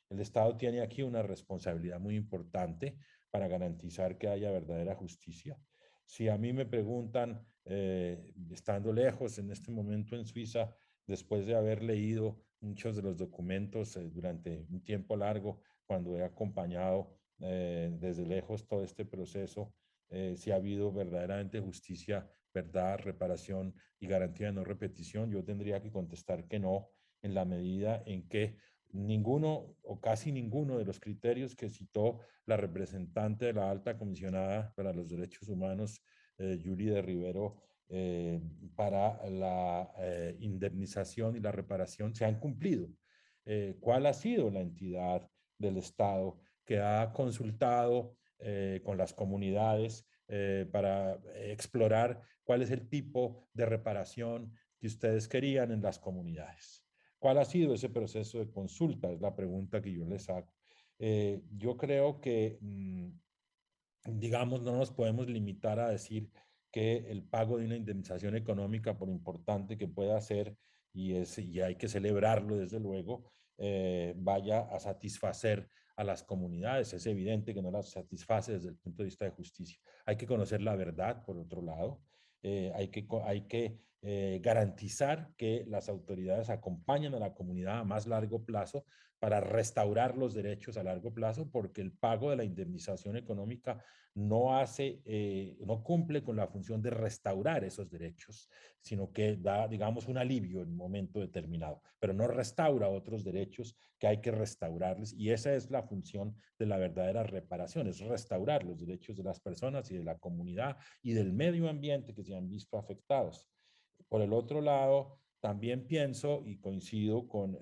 El Estado tiene aquí una responsabilidad muy importante para garantizar que haya verdadera justicia. Si a mí me preguntan, estando lejos en este momento en Suiza, después de haber leído muchos de los documentos durante un tiempo largo, cuando he acompañado desde lejos todo este proceso, si ha habido verdaderamente justicia, verdad, reparación y garantía de no repetición, yo tendría que contestar que no, en la medida en que ninguno o casi ninguno de los criterios que citó la representante de la alta comisionada para los derechos humanos, Julie de Rivero, para la indemnización y la reparación se han cumplido. ¿Cuál ha sido la entidad del Estado que ha consultado con las comunidades para explorar cuál es el tipo de reparación que ustedes querían en las comunidades? ¿Cuál ha sido ese proceso de consulta? Es la pregunta que yo les hago. Yo creo que, digamos, no nos podemos limitar a decir que el pago de una indemnización económica, por importante que pueda ser y hay que celebrarlo desde luego, vaya a satisfacer a las comunidades. Es evidente que no las satisface desde el punto de vista de justicia. Hay que conocer la verdad, por otro lado. Hay que garantizar que las autoridades acompañen a la comunidad a más largo plazo para restaurar los derechos a largo plazo, porque el pago de la indemnización económica no cumple con la función de restaurar esos derechos, sino que da, digamos, un alivio en un momento determinado, pero no restaura otros derechos que hay que restaurarles, y esa es la función de la verdadera reparación, es restaurar los derechos de las personas y de la comunidad y del medio ambiente que se han visto afectados. Por el otro lado, también pienso y coincido con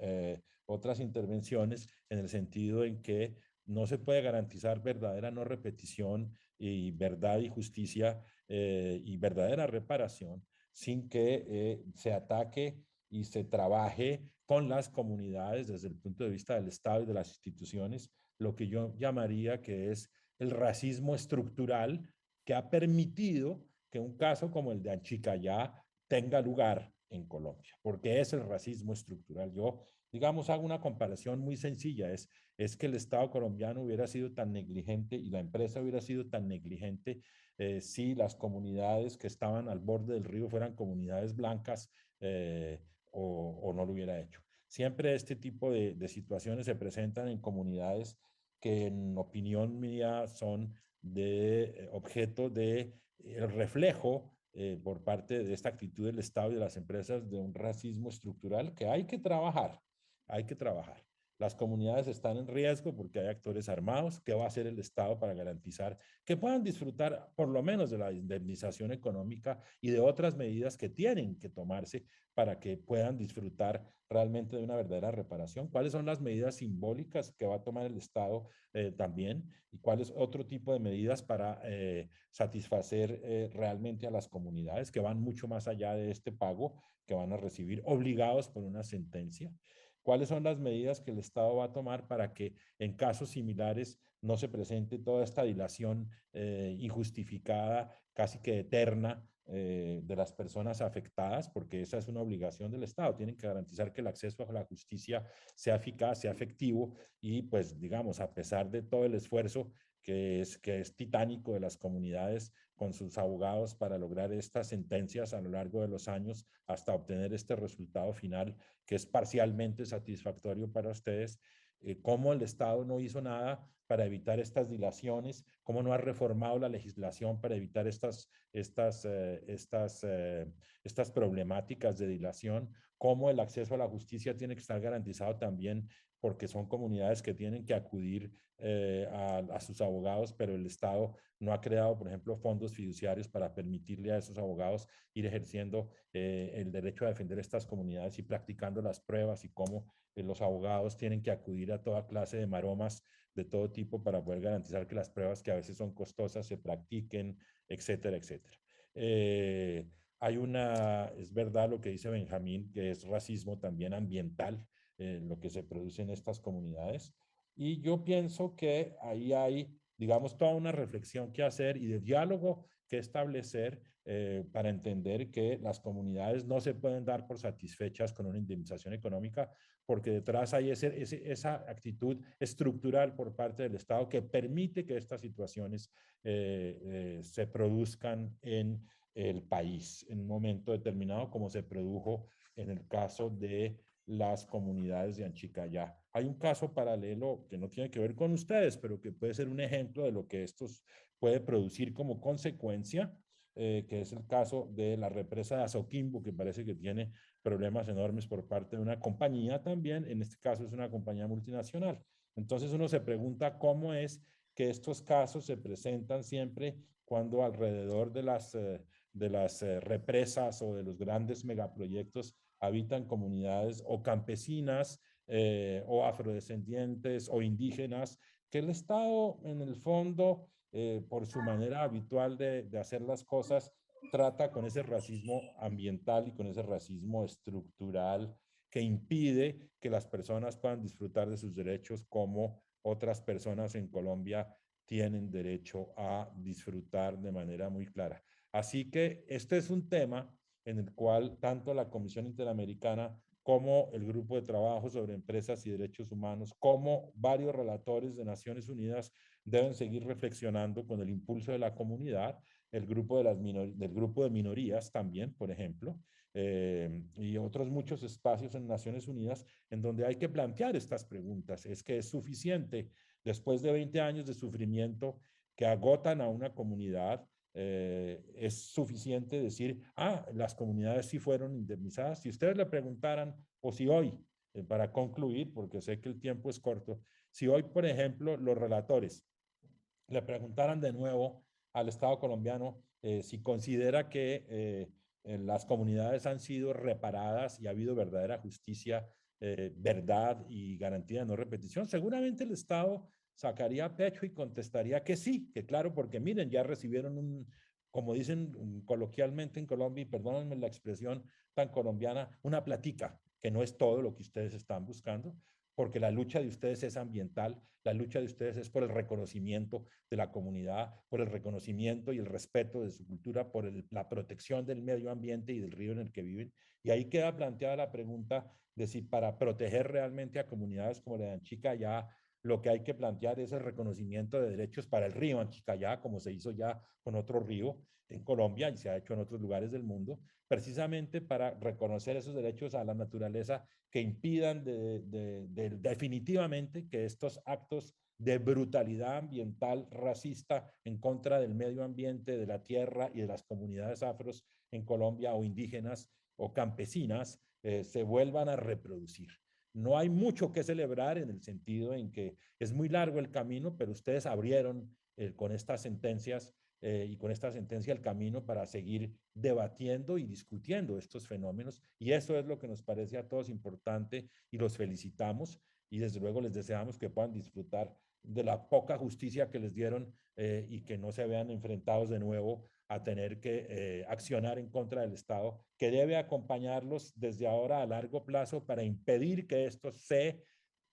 otras intervenciones en el sentido en que no se puede garantizar verdadera no repetición y verdad y justicia y verdadera reparación sin que se ataque y se trabaje con las comunidades desde el punto de vista del Estado y de las instituciones, lo que yo llamaría que es el racismo estructural que ha permitido que un caso como el de Anchicayá tenga lugar en Colombia, porque es el racismo estructural. Yo, digamos, hago una comparación muy sencilla, es que el Estado colombiano hubiera sido tan negligente y la empresa hubiera sido tan negligente si las comunidades que estaban al borde del río fueran comunidades blancas o no lo hubiera hecho. Siempre este tipo de situaciones se presentan en comunidades que en opinión mía son de objeto de reflejo por parte de esta actitud del Estado y de las empresas de un racismo estructural que hay que trabajar, hay que trabajar. Las comunidades están en riesgo porque hay actores armados. ¿Qué va a hacer el Estado para garantizar que puedan disfrutar por lo menos de la indemnización económica y de otras medidas que tienen que tomarse para que puedan disfrutar realmente de una verdadera reparación? ¿Cuáles son las medidas simbólicas que va a tomar el Estado también? ¿Y cuáles otro tipo de medidas para satisfacer realmente a las comunidades que van mucho más allá de este pago que van a recibir obligados por una sentencia? ¿Cuáles son las medidas que el Estado va a tomar para que en casos similares no se presente toda esta dilación injustificada, casi que eterna, de las personas afectadas? Porque esa es una obligación del Estado. Tienen que garantizar que el acceso a la justicia sea eficaz, sea efectivo y, pues, digamos, a pesar de todo el esfuerzo que es titánico de las comunidades con sus abogados para lograr estas sentencias a lo largo de los años hasta obtener este resultado final que es parcialmente satisfactorio para ustedes, cómo el Estado no hizo nada para evitar estas dilaciones, cómo no ha reformado la legislación para evitar estas problemáticas de dilación, cómo el acceso a la justicia tiene que estar garantizado también porque son comunidades que tienen que acudir a sus abogados, pero el Estado no ha creado, por ejemplo, fondos fiduciarios para permitirle a esos abogados ir ejerciendo el derecho a defender estas comunidades y practicando las pruebas y cómo los abogados tienen que acudir a toda clase de maromas de todo tipo para poder garantizar que las pruebas, que a veces son costosas, se practiquen, etcétera, etcétera. Es verdad lo que dice Benjamín, que es racismo también ambiental, lo que se produce en estas comunidades. Y yo pienso que ahí hay, digamos, toda una reflexión que hacer y de diálogo que establecer para entender que las comunidades no se pueden dar por satisfechas con una indemnización económica, porque detrás hay esa actitud estructural por parte del Estado que permite que estas situaciones se produzcan en el país en un momento determinado, como se produjo en el caso de las comunidades de Anchicayá. Hay un caso paralelo que no tiene que ver con ustedes, pero que puede ser un ejemplo de lo que esto puede producir como consecuencia, que es el caso de la represa de Azoquimbo, que parece que tiene problemas enormes por parte de una compañía también, en este caso es una compañía multinacional. Entonces uno se pregunta cómo es que estos casos se presentan siempre cuando alrededor de las represas o de los grandes megaproyectos habitan comunidades o campesinas o afrodescendientes o indígenas, que el Estado en el fondo, por su manera habitual de hacer las cosas, trata con ese racismo ambiental y con ese racismo estructural que impide que las personas puedan disfrutar de sus derechos como otras personas en Colombia tienen derecho a disfrutar de manera muy clara. Así que este es un tema en el cual tanto la Comisión Interamericana como el Grupo de Trabajo sobre Empresas y Derechos Humanos, como varios relatores de Naciones Unidas deben seguir reflexionando con el impulso de la comunidad, el grupo del grupo de minorías también, por ejemplo, y otros muchos espacios en Naciones Unidas en donde hay que plantear estas preguntas. ¿Es que es suficiente después de 20 años de sufrimiento que agotan a una comunidad? Es suficiente decir, las comunidades sí fueron indemnizadas. Si ustedes le preguntaran, o si hoy, para concluir, porque sé que el tiempo es corto, si hoy, por ejemplo, los relatores le preguntaran de nuevo al Estado colombiano si considera que las comunidades han sido reparadas y ha habido verdadera justicia, verdad y garantía de no repetición, seguramente el Estado sacaría pecho y contestaría que sí, que claro, porque miren, ya recibieron como dicen coloquialmente en Colombia, y perdónenme la expresión tan colombiana, una platica, que no es todo lo que ustedes están buscando, porque la lucha de ustedes es ambiental, la lucha de ustedes es por el reconocimiento de la comunidad, por el reconocimiento y el respeto de su cultura, por la protección del medio ambiente y del río en el que viven. Y ahí queda planteada la pregunta de si para proteger realmente a comunidades como la de Anchicayá, lo que hay que plantear es el reconocimiento de derechos para el río Anchicayá, como se hizo ya con otro río en Colombia y se ha hecho en otros lugares del mundo, precisamente para reconocer esos derechos a la naturaleza que impidan definitivamente que estos actos de brutalidad ambiental racista en contra del medio ambiente, de la tierra y de las comunidades afros en Colombia o indígenas o campesinas se vuelvan a reproducir. No hay mucho que celebrar en el sentido en que es muy largo el camino, pero ustedes abrieron con estas sentencias y con esta sentencia el camino para seguir debatiendo y discutiendo estos fenómenos. Y eso es lo que nos parece a todos importante y los felicitamos y desde luego les deseamos que puedan disfrutar de la poca justicia que les dieron y que no se vean enfrentados de nuevo a tener que accionar en contra del Estado, que debe acompañarlos desde ahora a largo plazo para impedir que esto se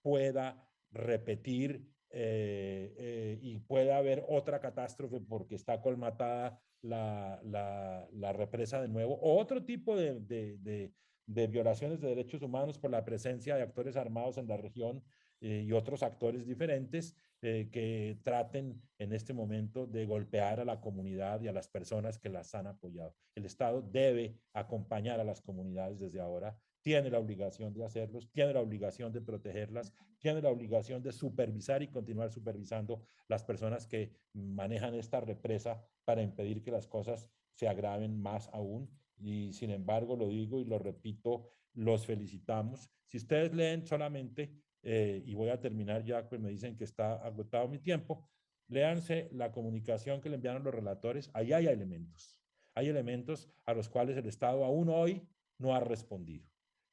pueda repetir y pueda haber otra catástrofe porque está colmatada la represa de nuevo, o otro tipo de violaciones de derechos humanos por la presencia de actores armados en la región y otros actores diferentes que traten en este momento de golpear a la comunidad y a las personas que las han apoyado. El Estado debe acompañar a las comunidades desde ahora, tiene la obligación de hacerlos, tiene la obligación de protegerlas, tiene la obligación de supervisar y continuar supervisando las personas que manejan esta represa para impedir que las cosas se agraven más aún. Y sin embargo, lo digo y lo repito, los felicitamos. Si ustedes leen solamente, y voy a terminar ya, pues me dicen que está agotado mi tiempo, léanse la comunicación que le enviaron los relatores, ahí hay elementos. Hay elementos a los cuales el Estado aún hoy no ha respondido.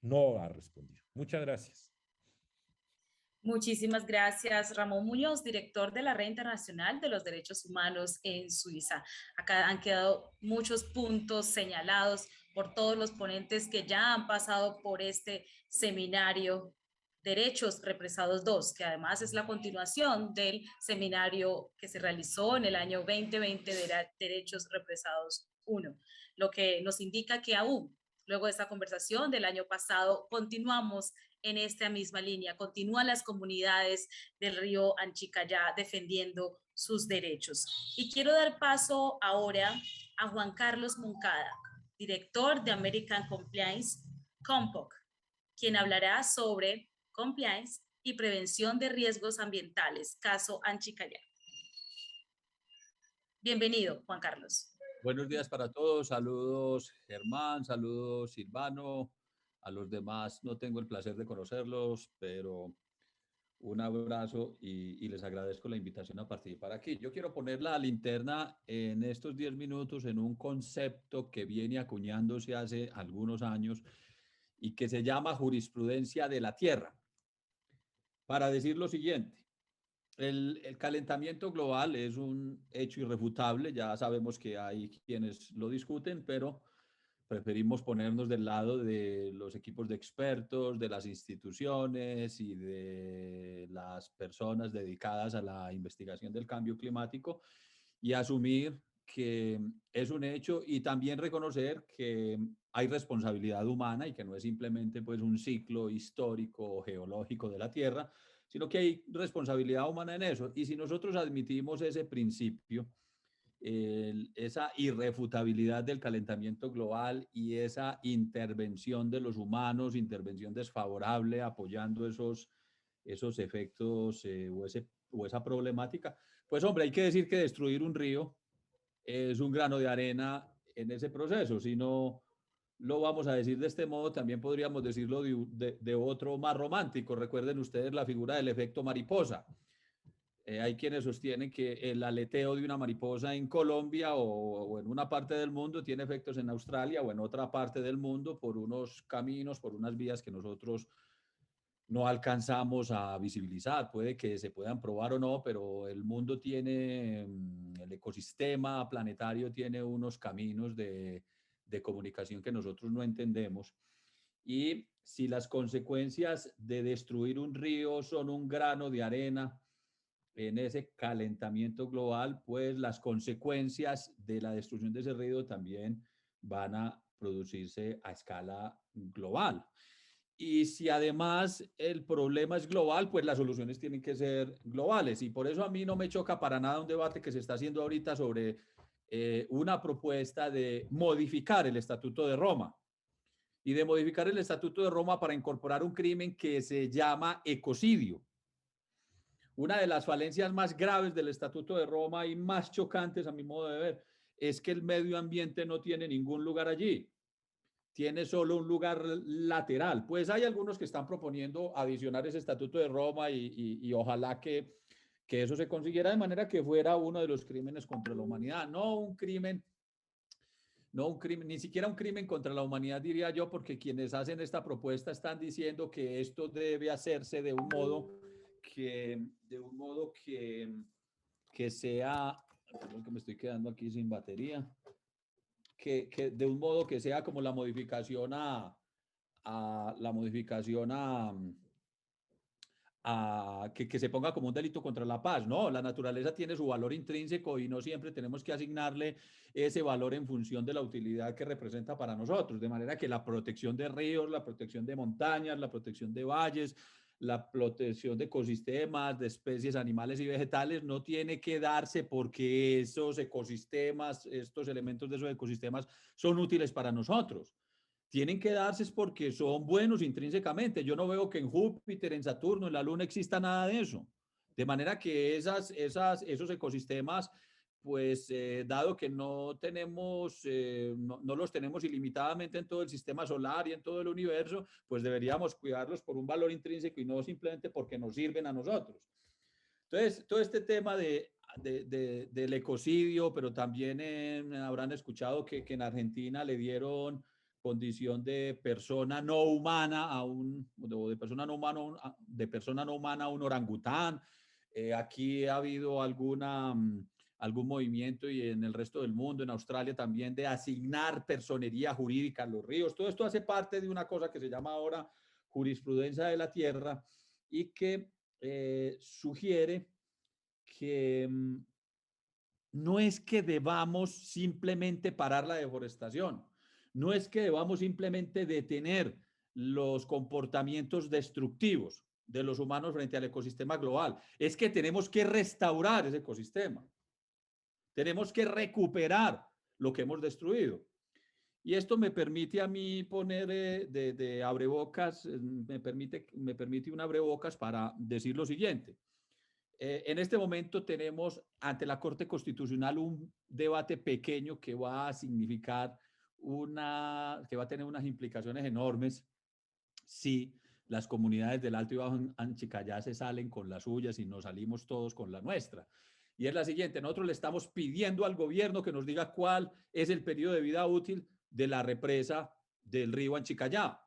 No ha respondido. Muchas gracias. Muchísimas gracias, Ramón Muñoz, director de la Red Internacional de los Derechos Humanos en Suiza. Acá han quedado muchos puntos señalados por todos los ponentes que ya han pasado por este seminario Derechos Represados 2, que además es la continuación del seminario que se realizó en el año 2020 de Derechos Represados 1, lo que nos indica que aún luego de esta conversación del año pasado continuamos en esta misma línea. Continúan las comunidades del río Anchicayá defendiendo sus derechos. Y quiero dar paso ahora a Juan Carlos Moncada, director de American Compliance Compoc, quien hablará sobre compliance y prevención de riesgos ambientales, caso Anchicayá. Bienvenido, Juan Carlos. Buenos días para todos. Saludos, Germán. Saludos, Silvano. A los demás no tengo el placer de conocerlos, pero un abrazo y les agradezco la invitación a participar aquí. Yo quiero poner la linterna en estos 10 minutos en un concepto que viene acuñándose hace algunos años y que se llama jurisprudencia de la tierra. Para decir lo siguiente, el calentamiento global es un hecho irrefutable, ya sabemos que hay quienes lo discuten, pero preferimos ponernos del lado de los equipos de expertos, de las instituciones y de las personas dedicadas a la investigación del cambio climático y asumir que es un hecho, y también reconocer que hay responsabilidad humana y que no es simplemente pues un ciclo histórico o geológico de la Tierra, sino que hay responsabilidad humana en eso. Y si nosotros admitimos ese principio, esa irrefutabilidad del calentamiento global y esa intervención de los humanos, intervención desfavorable apoyando esos efectos o esa problemática, pues hombre, hay que decir que destruir un río es un grano de arena en ese proceso. Si no lo vamos a decir de este modo, también podríamos decirlo de otro más romántico. Recuerden ustedes la figura del efecto mariposa. Hay quienes sostienen que el aleteo de una mariposa en Colombia o en una parte del mundo tiene efectos en Australia o en otra parte del mundo por unos caminos, por unas vías que nosotros no alcanzamos a visibilizar. Puede que se puedan probar o no, pero el mundo tiene, el ecosistema planetario tiene unos caminos de comunicación que nosotros no entendemos. Y si las consecuencias de destruir un río son un grano de arena en ese calentamiento global, pues las consecuencias de la destrucción de ese río también van a producirse a escala global. Y si además el problema es global, pues las soluciones tienen que ser globales. Y por eso a mí no me choca para nada un debate que se está haciendo ahorita sobre una propuesta de modificar el Estatuto de Roma y de modificar el Estatuto de Roma para incorporar un crimen que se llama ecocidio. Una de las falencias más graves del Estatuto de Roma y más chocantes a mi modo de ver es que el medio ambiente no tiene ningún lugar allí. Tiene solo un lugar lateral. Pues hay algunos que están proponiendo adicionar ese Estatuto de Roma y ojalá que eso se consiguiera de manera que fuera uno de los crímenes contra la humanidad, no un crimen, ni siquiera un crimen contra la humanidad, diría yo, porque quienes hacen esta propuesta están diciendo que esto debe hacerse de un modo que sea, perdón que me estoy quedando aquí sin batería, que de un modo que sea como la modificación que se ponga como un delito contra la paz. No, la naturaleza tiene su valor intrínseco y no siempre tenemos que asignarle ese valor en función de la utilidad que representa para nosotros. De manera que la protección de ríos, la protección de montañas, la protección de valles, la protección de ecosistemas, de especies animales y vegetales no tiene que darse porque esos ecosistemas, estos elementos de esos ecosistemas son útiles para nosotros. Tienen que darse es porque son buenos intrínsecamente. Yo no veo que en Júpiter, en Saturno, en la Luna exista nada de eso. De manera que esos ecosistemas, pues dado que no tenemos, no los tenemos ilimitadamente en todo el sistema solar y en todo el universo, pues deberíamos cuidarlos por un valor intrínseco y no simplemente porque nos sirven a nosotros. Entonces, todo este tema del ecocidio, pero también habrán escuchado que en Argentina le dieron condición de persona no humana de persona no humana a un orangután. Aquí ha habido algún movimiento y en el resto del mundo, en Australia también, de asignar personería jurídica a los ríos. Todo esto hace parte de una cosa que se llama ahora jurisprudencia de la tierra y que sugiere que no es que debamos simplemente parar la deforestación, no es que debamos simplemente detener los comportamientos destructivos de los humanos frente al ecosistema global, es que tenemos que restaurar ese ecosistema, tenemos que recuperar lo que hemos destruido. Y esto me permite a mí poner de abrebocas, me permite un abrebocas para decir lo siguiente. En este momento tenemos ante la Corte Constitucional un debate pequeño que va a significar que va a tener unas implicaciones enormes si las comunidades del Alto y Bajo Anchicayá se salen con las suyas y nos salimos todos con la nuestra. Y es la siguiente: nosotros le estamos pidiendo al gobierno que nos diga cuál es el periodo de vida útil de la represa del río Anchicayá.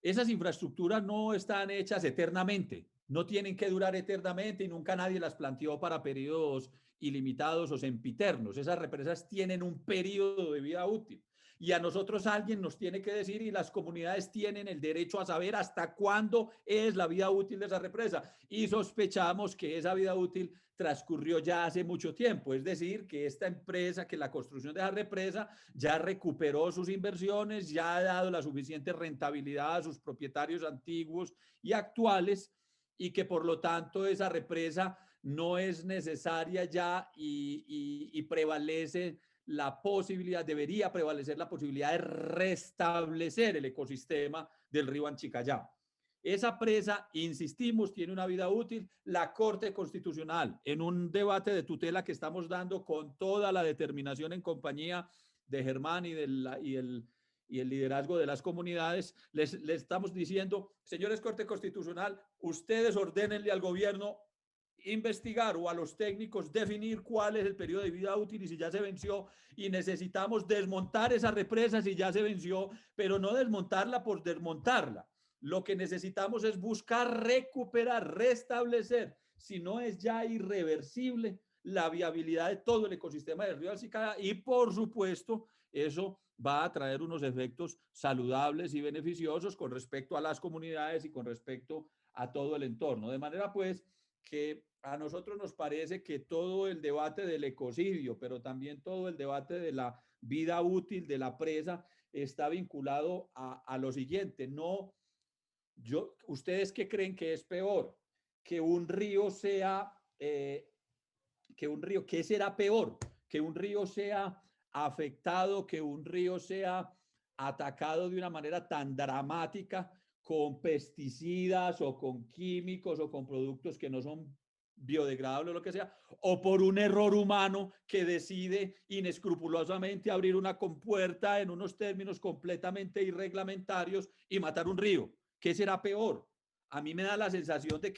Esas infraestructuras no están hechas eternamente, no tienen que durar eternamente y nunca nadie las planteó para periodos ilimitados o sempiternos. Esas represas tienen un periodo de vida útil. y a nosotros alguien nos tiene que decir, y las comunidades tienen el derecho a saber hasta cuándo es la vida útil de esa represa. Y sospechamos que esa vida útil transcurrió ya hace mucho tiempo, es decir, que esta empresa, que la construcción de esa represa ya recuperó sus inversiones, ya ha dado la suficiente rentabilidad a sus propietarios antiguos y actuales, y que por lo tanto esa represa no es necesaria ya y prevalece la posibilidad, debería prevalecer la posibilidad de restablecer el ecosistema del río Anchicayá. Esa presa, insistimos, tiene una vida útil. La Corte Constitucional, en un debate de tutela que estamos dando con toda la determinación en compañía de Germán y el liderazgo de las comunidades, les estamos diciendo, señores Corte Constitucional, ustedes ordénenle al gobierno investigar o a los técnicos definir cuál es el periodo de vida útil y si ya se venció, y necesitamos desmontar esa represa si ya se venció, pero no desmontarla por desmontarla. Lo que necesitamos es buscar recuperar, restablecer, si no es ya irreversible, la viabilidad de todo el ecosistema del río Anchicayá, y por supuesto eso va a traer unos efectos saludables y beneficiosos con respecto a las comunidades y con respecto a todo el entorno. De manera pues que a nosotros nos parece que todo el debate del ecocidio, pero también todo el debate de la vida útil de la presa está vinculado a lo siguiente. No, ¿ustedes qué creen que es peor? Que un río sea, ¿qué será peor? Que un río sea afectado, que un río sea atacado de una manera tan dramática con pesticidas o con químicos o con productos que no son biodegradables o lo que sea, o por un error humano que decide inescrupulosamente abrir una compuerta en unos términos completamente irreglamentarios y matar un río. ¿Qué será peor? A mí me da la sensación de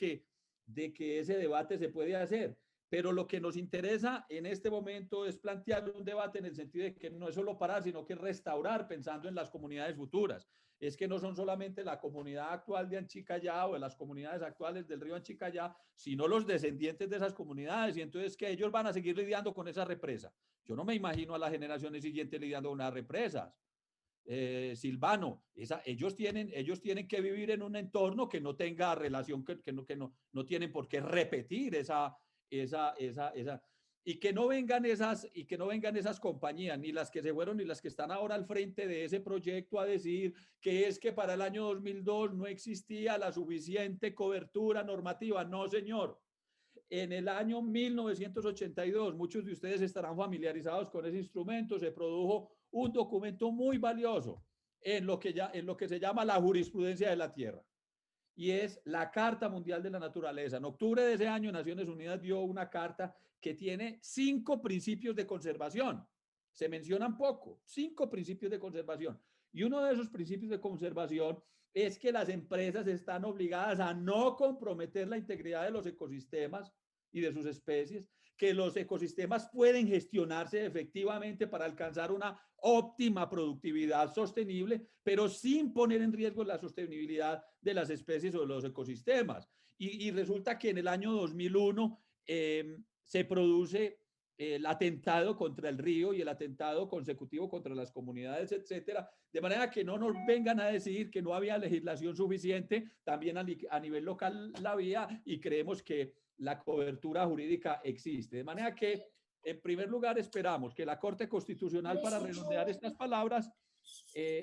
que ese debate se puede hacer, pero lo que nos interesa en este momento es plantear un debate en el sentido de que no es solo parar, sino que restaurar pensando en las comunidades futuras. Es que no son solamente la comunidad actual de Anchicayá o de las comunidades actuales del río Anchicayá, sino los descendientes de esas comunidades, y entonces que ellos van a seguir lidiando con esa represa. Yo no me imagino a las generaciones siguientes lidiando con unas represas. Silvano, ellos tienen que vivir en un entorno que no tenga relación, que no tienen por qué repetir y que no vengan esas compañías, ni las que se fueron ni las que están ahora al frente de ese proyecto, a decir que es que para el año 2002 no existía la suficiente cobertura normativa. No, señor. En el año 1982, muchos de ustedes estarán familiarizados con ese instrumento, se produjo un documento muy valioso en lo que se llama la jurisprudencia de la tierra, y es la Carta Mundial de la Naturaleza. En octubre de ese año, Naciones Unidas dio una carta que tiene 5 principios de conservación. Se mencionan poco, 5 principios de conservación. Y uno de esos principios de conservación es que las empresas están obligadas a no comprometer la integridad de los ecosistemas y de sus especies, que los ecosistemas pueden gestionarse efectivamente para alcanzar una óptima productividad sostenible, pero sin poner en riesgo la sostenibilidad de las especies o de los ecosistemas. Y resulta que en el año 2001 se produce el atentado contra el río y el atentado consecutivo contra las comunidades, etcétera, de manera que no nos vengan a decir que no había legislación suficiente, también a nivel local la había, y creemos que la cobertura jurídica existe. De manera que, en primer lugar, esperamos que la Corte Constitucional, para redondear estas palabras,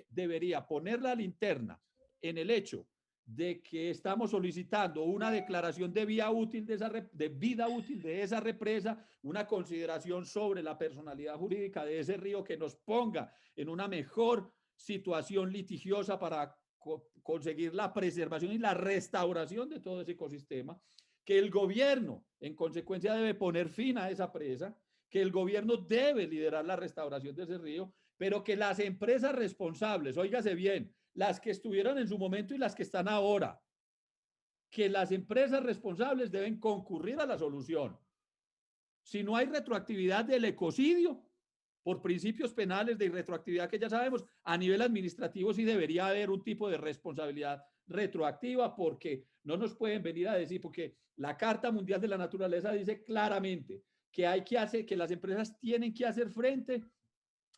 debería poner la linterna en el hecho de que estamos solicitando una declaración de vida útil de esa represa, una consideración sobre la personalidad jurídica de ese río que nos ponga en una mejor situación litigiosa para conseguir la preservación y la restauración de todo ese ecosistema, que el gobierno, en consecuencia, debe poner fin a esa presa, que el gobierno debe liderar la restauración de ese río, pero que las empresas responsables, óigase bien, las que estuvieron en su momento y las que están ahora, que las empresas responsables deben concurrir a la solución. Si no hay retroactividad del ecocidio, por principios penales de irretroactividad que ya sabemos, a nivel administrativo sí debería haber un tipo de responsabilidad retroactiva, porque no nos pueden venir a decir, porque la Carta Mundial de la Naturaleza dice claramente que hay que hacer, que las empresas tienen que hacer frente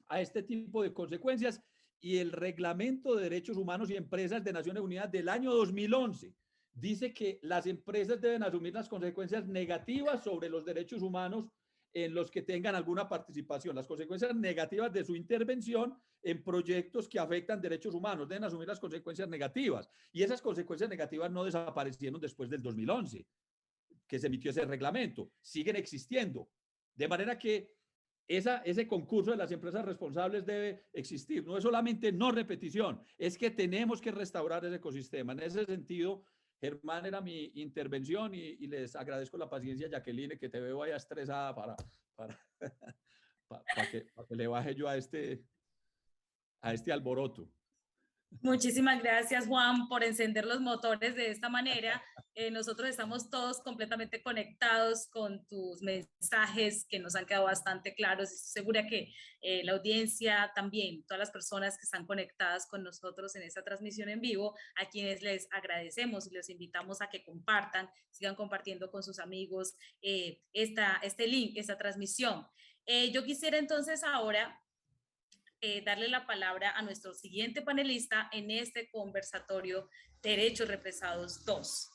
a este tipo de consecuencias, y el Reglamento de Derechos Humanos y Empresas de Naciones Unidas del año 2011 dice que las empresas deben asumir las consecuencias negativas sobre los derechos humanos en los que tengan alguna participación, las consecuencias negativas de su intervención en proyectos que afectan derechos humanos, deben asumir las consecuencias negativas, y esas consecuencias negativas no desaparecieron después del 2011, que se emitió ese reglamento, siguen existiendo, de manera que ese concurso de las empresas responsables debe existir. No es solamente no repetición, es que tenemos que restaurar ese ecosistema. En ese sentido, Germán, era mi intervención, y les agradezco la paciencia, Jacqueline, que te veo ahí estresada para que le baje yo a este alboroto. Muchísimas gracias, Juan, por encender los motores de esta manera. Nosotros estamos todos completamente conectados con tus mensajes que nos han quedado bastante claros. Estoy segura que la audiencia también, todas las personas que están conectadas con nosotros en esta transmisión en vivo, a quienes les agradecemos y les invitamos a que compartan, sigan compartiendo con sus amigos este link, esta transmisión. Yo quisiera entonces ahora darle la palabra a nuestro siguiente panelista en este conversatorio Derechos Represados 2.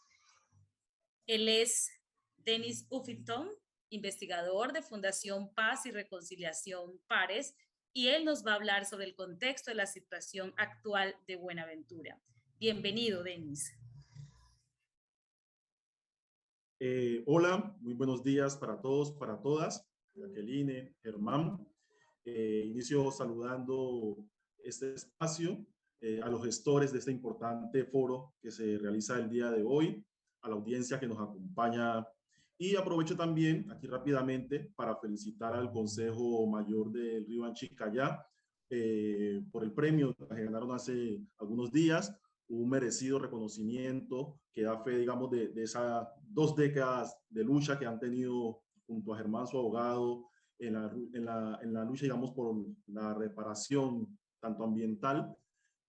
Él es Dennis Uffington, investigador de Fundación Paz y Reconciliación Pares, y él nos va a hablar sobre el contexto de la situación actual de Buenaventura. Bienvenido, Dennis. Hola, muy buenos días para todos, para todas. Jacqueline, Germán. Inicio saludando este espacio, a los gestores de este importante foro que se realiza el día de hoy, a la audiencia que nos acompaña, y aprovecho también aquí rápidamente para felicitar al Consejo Mayor del Río Anchicayá por el premio que ganaron hace algunos días, un merecido reconocimiento que da fe, digamos, de esas 2 décadas de lucha que han tenido junto a Germán, su abogado, en la lucha, digamos, por la reparación tanto ambiental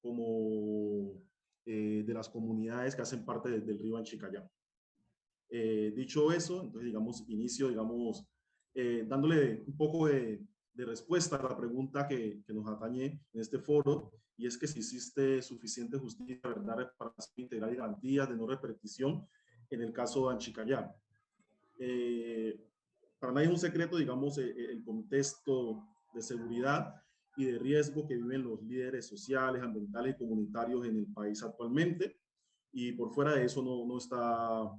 como de las comunidades que hacen parte del río Anchicayá. Dicho eso, entonces, digamos, inicio, digamos, dándole un poco de respuesta a la pregunta que nos atañe en este foro, y es que si existe suficiente justicia, verdad, reparación integral y garantías de no repetición en el caso de Anchicayá. Para nadie es un secreto, digamos, el contexto de seguridad y de riesgo que viven los líderes sociales, ambientales y comunitarios en el país actualmente, y por fuera de eso no está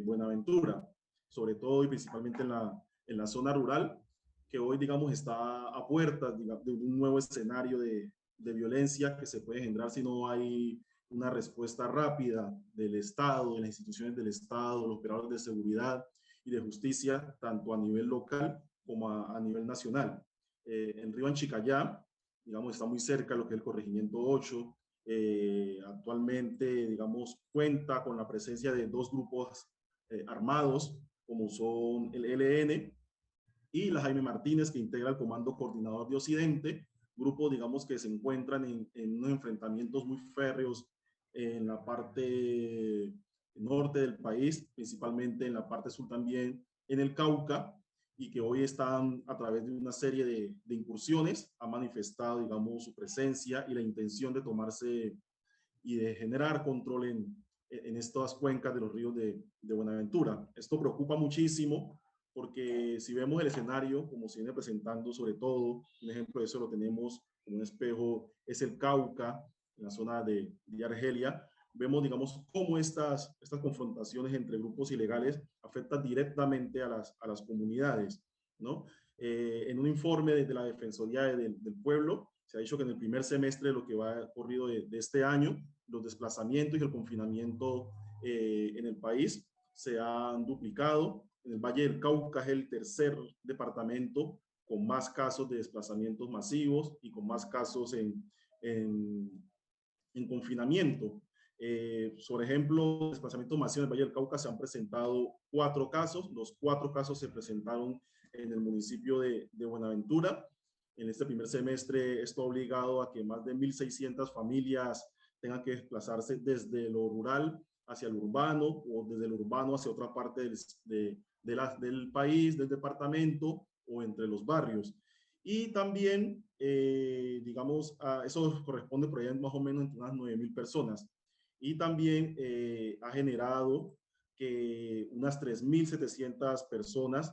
Buenaventura, sobre todo y principalmente en la zona rural, que hoy, digamos, está a puertas de un nuevo escenario de violencia que se puede generar si no hay una respuesta rápida del Estado, de las instituciones del Estado, los operadores de seguridad y de justicia, tanto a nivel local como a nivel nacional. En Río Anchicayá, digamos, está muy cerca de lo que es el corregimiento 8. Actualmente, digamos, cuenta con la presencia de 2 grupos armados, como son el ELN y la Jaime Martínez, que integra el Comando Coordinador de Occidente, grupos, digamos, que se encuentran en unos enfrentamientos muy férreos en la parte norte del país, principalmente en la parte sur también, en el Cauca, y que hoy están a través de una serie de incursiones, ha manifestado, digamos, su presencia y la intención de tomarse y de generar control en estas cuencas de los ríos de Buenaventura. Esto preocupa muchísimo porque si vemos el escenario, como se viene presentando, sobre todo, un ejemplo de eso lo tenemos como un espejo, es el Cauca, en la zona de Argelia. Vemos, digamos, cómo estas confrontaciones entre grupos ilegales afectan directamente a las comunidades, ¿no? En un informe de la Defensoría del Pueblo, se ha dicho que en el primer semestre de lo que va corrido de este año, los desplazamientos y el confinamiento en el país se han duplicado. En el Valle del Cauca es el tercer departamento con más casos de desplazamientos masivos y con más casos en confinamiento. Por ejemplo, desplazamientos masivos en el Valle del Cauca se han presentado 4 casos. Los 4 casos se presentaron en el municipio de Buenaventura. En este primer semestre, esto ha obligado a que más de 1.600 familias tengan que desplazarse desde lo rural hacia el urbano o desde el urbano hacia otra parte del país, del departamento o entre los barrios. Y también, digamos, eso corresponde por ahí más o menos entre unas 9.000 personas. Y también ha generado que unas 3.700 personas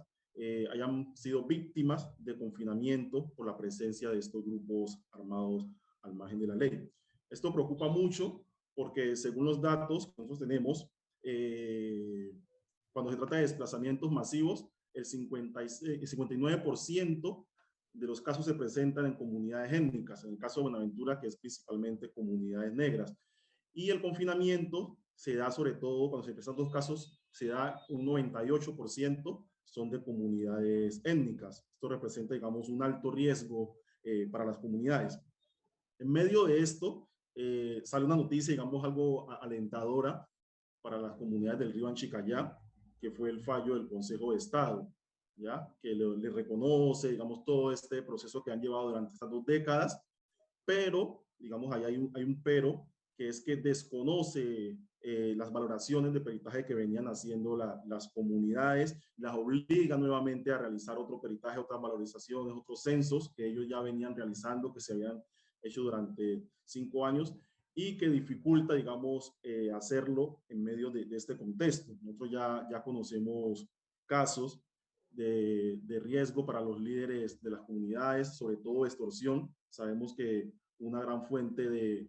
hayan sido víctimas de confinamiento por la presencia de estos grupos armados al margen de la ley. Esto preocupa mucho porque según los datos que nosotros tenemos, cuando se trata de desplazamientos masivos, el 59% de los casos se presentan en comunidades étnicas, en el caso de Buenaventura, que es principalmente comunidades negras. Y el confinamiento se da sobre todo, cuando se presentan dos casos, se da un 98% son de comunidades étnicas. Esto representa, digamos, un alto riesgo para las comunidades. En medio de esto, sale una noticia, digamos, algo alentadora para las comunidades del río Anchicayá, que fue el fallo del Consejo de Estado, ¿ya? Que le reconoce, digamos, todo este proceso que han llevado durante estas 2 décadas, pero, digamos, ahí hay un pero, que es que desconoce las valoraciones de peritaje que venían haciendo las comunidades, las obliga nuevamente a realizar otro peritaje, otras valorizaciones, otros censos que ellos ya venían realizando, que se habían hecho durante 5 años, y que dificulta, digamos, hacerlo en medio de este contexto. Nosotros ya conocemos casos de riesgo para los líderes de las comunidades, sobre todo extorsión. Sabemos que una gran fuente de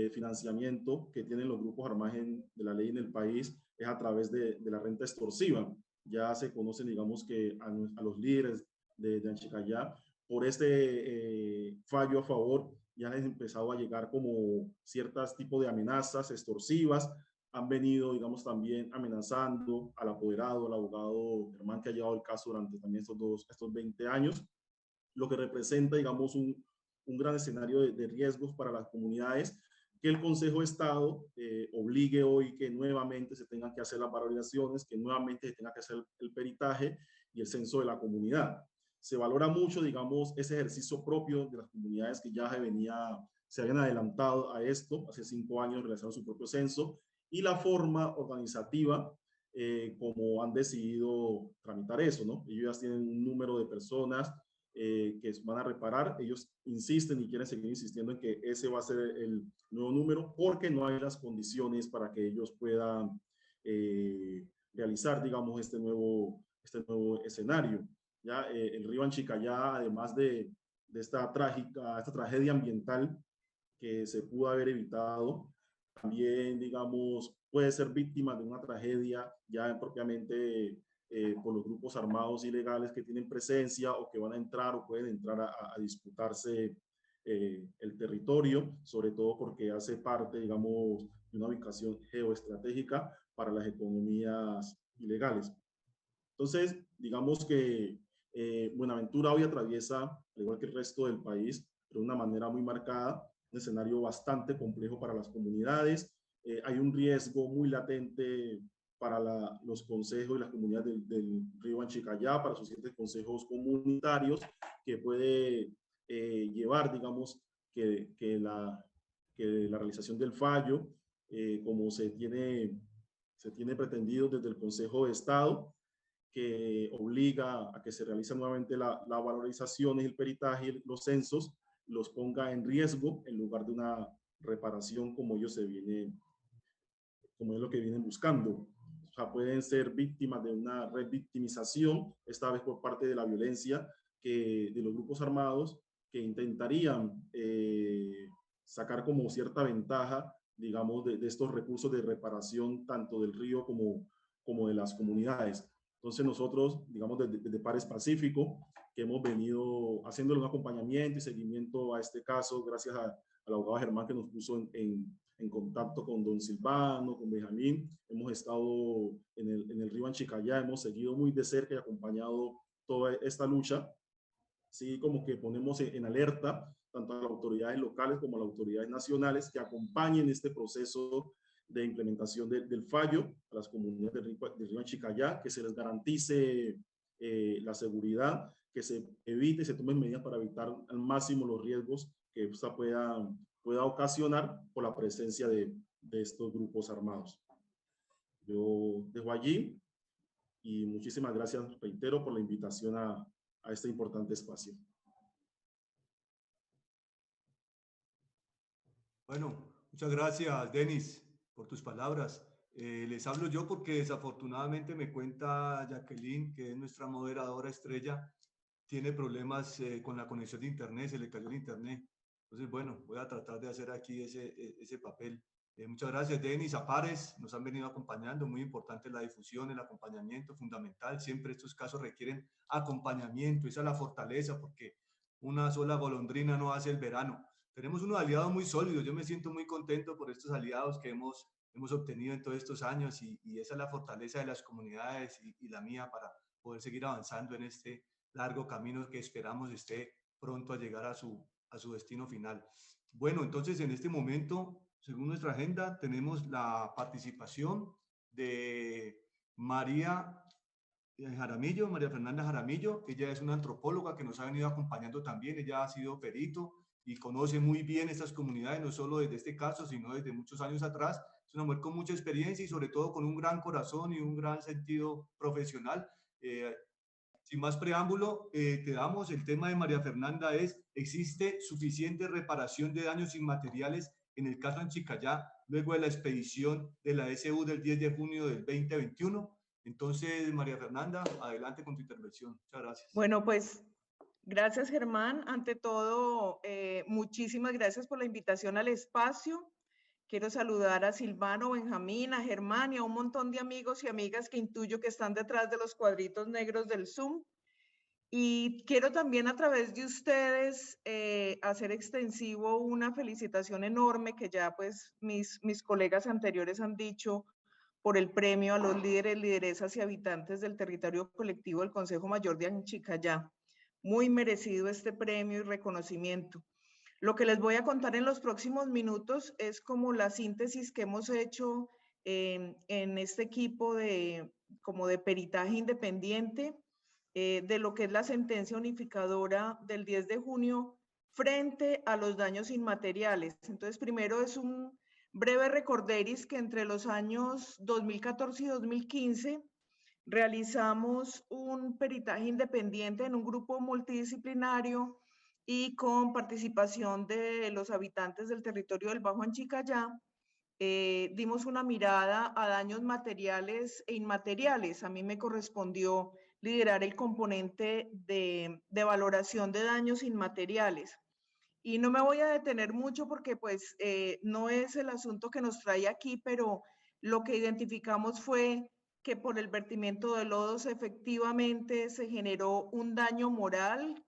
financiamiento que tienen los grupos armados de la ley en el país es a través de la renta extorsiva. Ya se conocen, digamos, que a los líderes de Anchicayá por este fallo a favor ya han empezado a llegar como ciertos tipos de amenazas extorsivas. Han venido, digamos, también amenazando al apoderado, al abogado Germán, que ha llevado el caso durante también estos 20 años, lo que representa, digamos, un gran escenario de riesgos para las comunidades, que el Consejo de Estado obligue hoy que nuevamente se tengan que hacer las valorizaciones, que nuevamente se tenga que hacer el peritaje y el censo de la comunidad. Se valora mucho, digamos, ese ejercicio propio de las comunidades que ya se habían adelantado a esto, hace 5 años realizaron su propio censo, y la forma organizativa como han decidido tramitar eso, ¿no? Ellos ya tienen un número de personas que van a reparar. Ellos insisten y quieren seguir insistiendo en que ese va a ser el nuevo número, porque no hay las condiciones para que ellos puedan realizar, digamos, este nuevo escenario. Ya el río Anchicayá, además de esta tragedia ambiental que se pudo haber evitado, también, digamos, puede ser víctima de una tragedia ya propiamente por los grupos armados ilegales que tienen presencia o que van a entrar o pueden entrar a disputarse el territorio, sobre todo porque hace parte, digamos, de una ubicación geoestratégica para las economías ilegales. Entonces, digamos que Buenaventura hoy atraviesa, al igual que el resto del país, de una manera muy marcada, un escenario bastante complejo para las comunidades. Hay un riesgo muy latente para los consejos y las comunidades del río Anchicayá, para sus 7 consejos comunitarios, que puede llevar, digamos, que la realización del fallo, como se tiene pretendido desde el Consejo de Estado, que obliga a que se realice nuevamente la valorización y el peritaje, los censos, los ponga en riesgo en lugar de una reparación como es lo que vienen buscando. O sea, pueden ser víctimas de una revictimización, esta vez por parte de la violencia de los grupos armados que intentarían sacar como cierta ventaja, digamos, de estos recursos de reparación tanto del río como de las comunidades. Entonces nosotros, digamos, desde Pares Pacífico, que hemos venido haciéndole un acompañamiento y seguimiento a este caso, gracias al abogado Germán que nos puso en contacto con don Silvano, con Benjamín. Hemos estado en el río Anchicayá, hemos seguido muy de cerca y acompañado toda esta lucha. Sí, como que ponemos en alerta tanto a las autoridades locales como a las autoridades nacionales que acompañen este proceso de implementación del fallo a las comunidades del río Anchicayá, que se les garantice la seguridad, que se evite y se tomen medidas para evitar al máximo los riesgos que esta pueda ocasionar por la presencia de estos grupos armados. Yo dejo allí y muchísimas gracias, reitero, por la invitación a este importante espacio. Bueno, muchas gracias, Denis, por tus palabras. Les hablo yo porque desafortunadamente me cuenta Jacqueline, que es nuestra moderadora estrella, tiene problemas con la conexión de internet, se le cayó el internet. Entonces, bueno, voy a tratar de hacer aquí ese papel. Muchas gracias, Denis, a Pares, nos han venido acompañando, muy importante la difusión, el acompañamiento, fundamental. Siempre estos casos requieren acompañamiento, esa es la fortaleza, porque una sola golondrina no hace el verano. Tenemos unos aliados muy sólidos, yo me siento muy contento por estos aliados que hemos obtenido en todos estos años y esa es la fortaleza de las comunidades y la mía para poder seguir avanzando en este largo camino que esperamos esté pronto a llegar a su destino final. Bueno, entonces en este momento, según nuestra agenda, tenemos la participación de María Jaramillo, María Fernanda Jaramillo. Ella es una antropóloga que nos ha venido acompañando también. Ella ha sido perito y conoce muy bien estas comunidades, no solo desde este caso, sino desde muchos años atrás. Es una mujer con mucha experiencia y sobre todo con un gran corazón y un gran sentido profesional. Sin más preámbulo, te damos el tema de María Fernanda es, ¿existe suficiente reparación de daños inmateriales en el caso Anchicayá luego de la expedición de la SU del 10 de junio del 2021? Entonces, María Fernanda, adelante con tu intervención. Muchas gracias. Bueno, pues gracias, Germán. Ante todo, muchísimas gracias por la invitación al espacio. Quiero saludar a Silvano, Benjamín, a Germán y a un montón de amigos y amigas que intuyo que están detrás de los cuadritos negros del Zoom. Y quiero también a través de ustedes hacer extensivo una felicitación enorme que ya pues mis colegas anteriores han dicho por el premio a los líderes, lideresas y habitantes del territorio colectivo del Consejo Mayor de Anchicayá. Muy merecido este premio y reconocimiento. Lo que les voy a contar en los próximos minutos es como la síntesis que hemos hecho en este equipo como de peritaje independiente de lo que es la sentencia unificadora del 10 de junio frente a los daños inmateriales. Entonces, primero es un breve recorderis que entre los años 2014 y 2015 realizamos un peritaje independiente en un grupo multidisciplinario y con participación de los habitantes del territorio del Bajo Anchicayá. Dimos una mirada a daños materiales e inmateriales. A mí me correspondió liderar el componente de valoración de daños inmateriales. Y no me voy a detener mucho porque pues no es el asunto que nos trae aquí, pero lo que identificamos fue que por el vertimiento de lodos efectivamente se generó un daño moral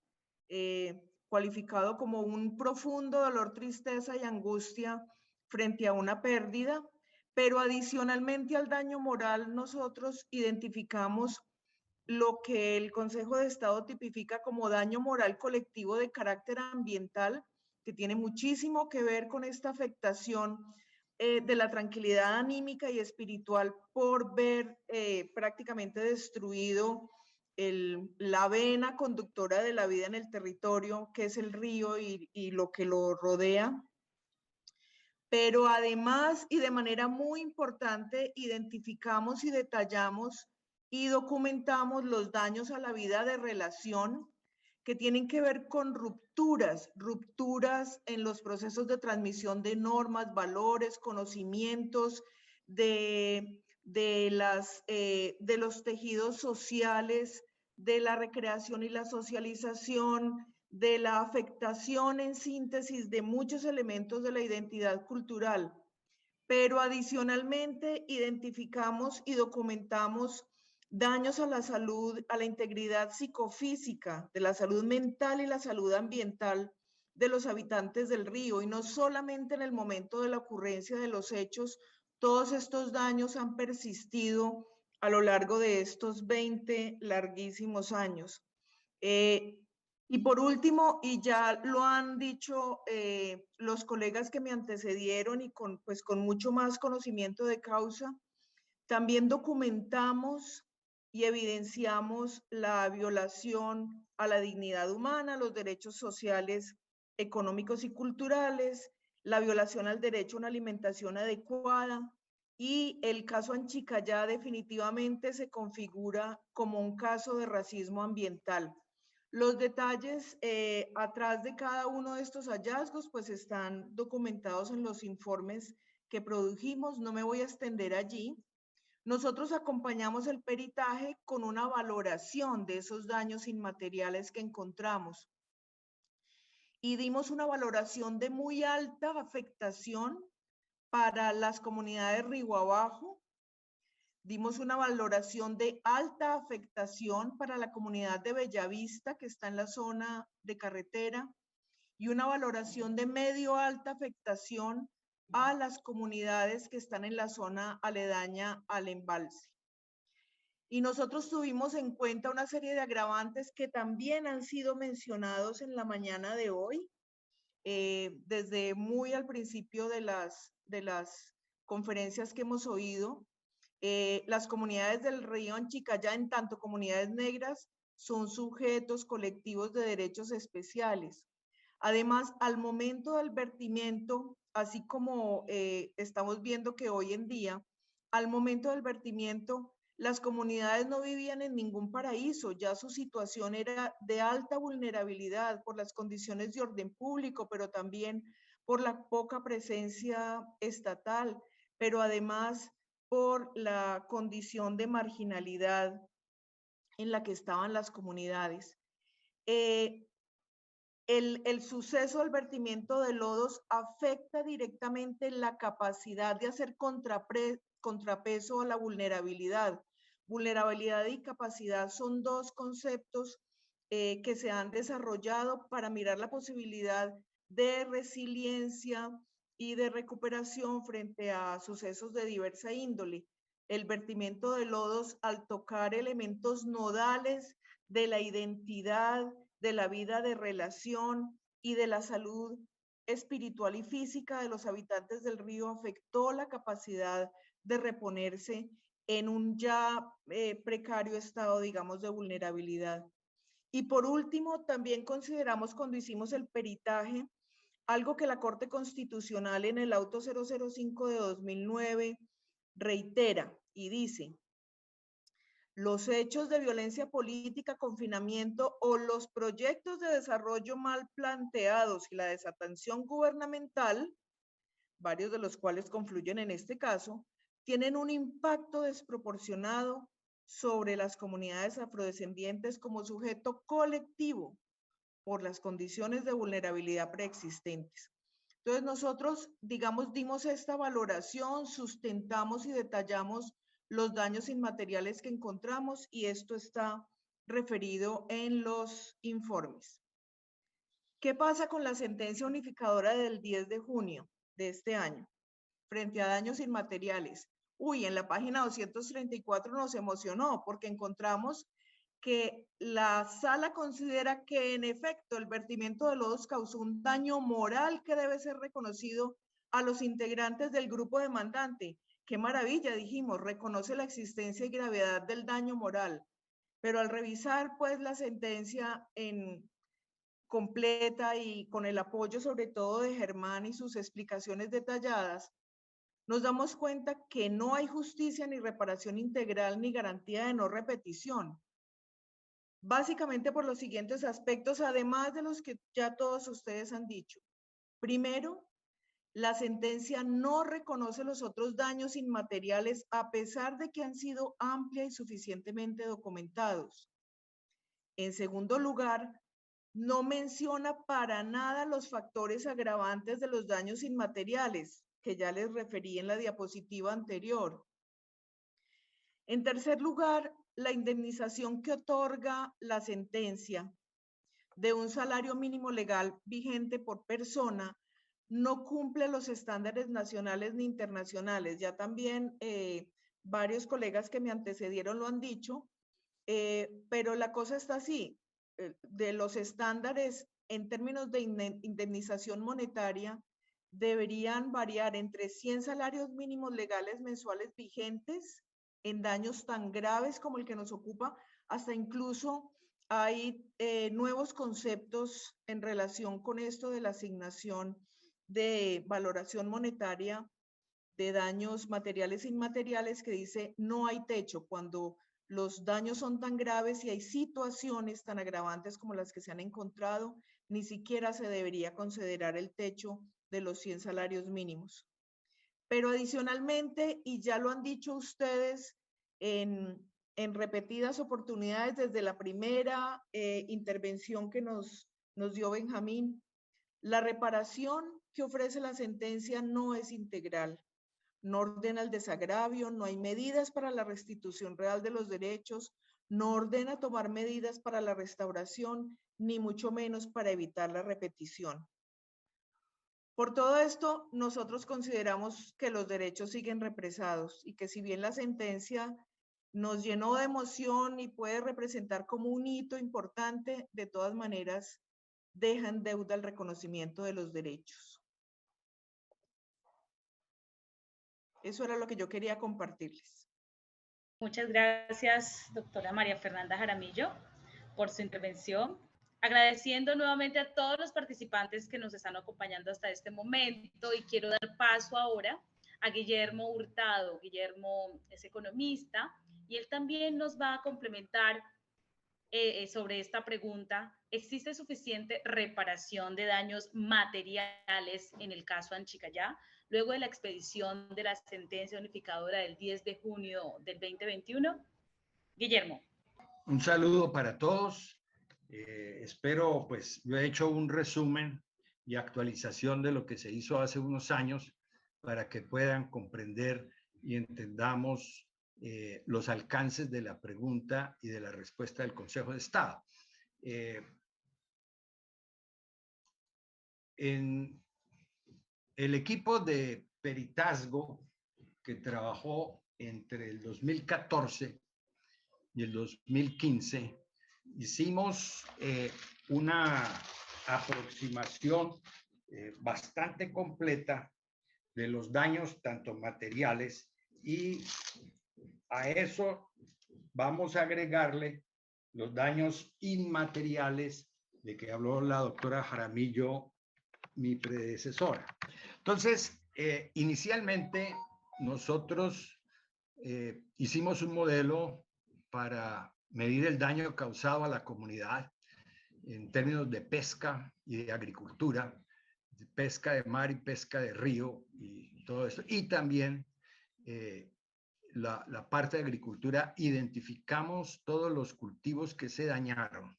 cualificado como un profundo dolor, tristeza y angustia frente a una pérdida, pero adicionalmente al daño moral nosotros identificamos lo que el Consejo de Estado tipifica como daño moral colectivo de carácter ambiental, que tiene muchísimo que ver con esta afectación de la tranquilidad anímica y espiritual por ver prácticamente destruido la vena conductora de la vida en el territorio, que es el río y lo que lo rodea. Pero además, y de manera muy importante, identificamos y detallamos y documentamos los daños a la vida de relación que tienen que ver con rupturas en los procesos de transmisión de normas, valores, conocimientos, de los tejidos sociales, de la recreación y la socialización, de la afectación en síntesis de muchos elementos de la identidad cultural. Pero adicionalmente identificamos y documentamos daños a la salud, a la integridad psicofísica, de la salud mental y la salud ambiental de los habitantes del río. Y no solamente en el momento de la ocurrencia de los hechos, todos estos daños han persistido a lo largo de estos 20 larguísimos años. Y por último, y ya lo han dicho los colegas que me antecedieron y con mucho más conocimiento de causa, también documentamos y evidenciamos la violación a la dignidad humana, los derechos sociales, económicos y culturales, la violación al derecho a una alimentación adecuada, y el caso Anchicayá definitivamente se configura como un caso de racismo ambiental. Los detalles atrás de cada uno de estos hallazgos pues están documentados en los informes que produjimos, no me voy a extender allí. Nosotros acompañamos el peritaje con una valoración de esos daños inmateriales que encontramos y dimos una valoración de muy alta afectación para las comunidades Río Abajo. Dimos una valoración de alta afectación para la comunidad de Bellavista, que está en la zona de carretera, y una valoración de medio alta afectación a las comunidades que están en la zona aledaña al embalse. Y nosotros tuvimos en cuenta una serie de agravantes que también han sido mencionados en la mañana de hoy, desde muy al principio de las conferencias que hemos oído. Las comunidades del río Anchicayá, en tanto comunidades negras, son sujetos colectivos de derechos especiales. Además, al momento del vertimiento, así como estamos viendo que hoy en día, al momento del vertimiento, las comunidades no vivían en ningún paraíso, ya su situación era de alta vulnerabilidad por las condiciones de orden público, pero también por la poca presencia estatal, pero además por la condición de marginalidad en la que estaban las comunidades. El suceso del vertimiento de lodos afecta directamente la capacidad de hacer contrapeso a la vulnerabilidad. Vulnerabilidad y capacidad son dos conceptos que se han desarrollado para mirar la posibilidad de resiliencia y de recuperación frente a sucesos de diversa índole. El vertimiento de lodos, al tocar elementos nodales de la identidad, de la vida de relación y de la salud espiritual y física de los habitantes del río, afectó la capacidad de reponerse en un ya precario estado, digamos, de vulnerabilidad. Y por último, también consideramos cuando hicimos el peritaje, algo que la Corte Constitucional en el auto 005 de 2009 reitera y dice: los hechos de violencia política, confinamiento o los proyectos de desarrollo mal planteados y la desatención gubernamental, varios de los cuales confluyen en este caso, tienen un impacto desproporcionado sobre las comunidades afrodescendientes como sujeto colectivo por las condiciones de vulnerabilidad preexistentes. Entonces nosotros, digamos, dimos esta valoración, sustentamos y detallamos los daños inmateriales que encontramos y esto está referido en los informes. ¿Qué pasa con la sentencia unificadora del 10 de junio de este año frente a daños inmateriales? Uy, en la página 234 nos emocionó porque encontramos que la sala considera que en efecto el vertimiento de lodos causó un daño moral que debe ser reconocido a los integrantes del grupo demandante. Qué maravilla, dijimos, reconoce la existencia y gravedad del daño moral. Pero al revisar pues la sentencia en completa y con el apoyo sobre todo de Germán y sus explicaciones detalladas, nos damos cuenta que no hay justicia ni reparación integral ni garantía de no repetición. Básicamente por los siguientes aspectos, además de los que ya todos ustedes han dicho. Primero, la sentencia no reconoce los otros daños inmateriales a pesar de que han sido amplia y suficientemente documentados. En segundo lugar, no menciona para nada los factores agravantes de los daños inmateriales, que ya les referí en la diapositiva anterior. En tercer lugar, la indemnización que otorga la sentencia de un salario mínimo legal vigente por persona no cumple los estándares nacionales ni internacionales. Ya también varios colegas que me antecedieron lo han dicho, pero la cosa está así. De los estándares en términos de indemnización monetaria deberían variar entre 100 salarios mínimos legales mensuales vigentes en daños tan graves como el que nos ocupa, hasta incluso hay nuevos conceptos en relación con esto de la asignación de valoración monetaria de daños materiales e inmateriales que dice no hay techo cuando los daños son tan graves y hay situaciones tan agravantes como las que se han encontrado, ni siquiera se debería considerar el techo de los 100 salarios mínimos. Pero adicionalmente, y ya lo han dicho ustedes en repetidas oportunidades desde la primera intervención que nos dio Benjamín, la reparación que ofrece la sentencia no es integral, no ordena el desagravio, no hay medidas para la restitución real de los derechos, no ordena tomar medidas para la restauración, ni mucho menos para evitar la repetición. Por todo esto, nosotros consideramos que los derechos siguen represados y que si bien la sentencia nos llenó de emoción y puede representar como un hito importante, de todas maneras deja en deuda el reconocimiento de los derechos. Eso era lo que yo quería compartirles. Muchas gracias, doctora María Fernanda Jaramillo, por su intervención. Agradeciendo nuevamente a todos los participantes que nos están acompañando hasta este momento, y quiero dar paso ahora a Guillermo Hurtado. Guillermo es economista y él también nos va a complementar sobre esta pregunta. ¿Existe suficiente reparación de daños materiales en el caso Anchicayá luego de la expedición de la sentencia unificadora del 10 de junio del 2021? Guillermo. Un saludo para todos. Espero, pues, yo he hecho un resumen y actualización de lo que se hizo hace unos años para que puedan comprender y entendamos los alcances de la pregunta y de la respuesta del Consejo de Estado. En el equipo de peritazgo que trabajó entre el 2014 y el 2015, hicimos una aproximación bastante completa de los daños tanto materiales, y a eso vamos a agregarle los daños inmateriales de que habló la doctora Jaramillo, mi predecesora. Entonces, inicialmente nosotros hicimos un modelo para medir el daño causado a la comunidad en términos de pesca y de agricultura, de pesca de mar y pesca de río y todo eso. Y también la parte de agricultura, identificamos todos los cultivos que se dañaron.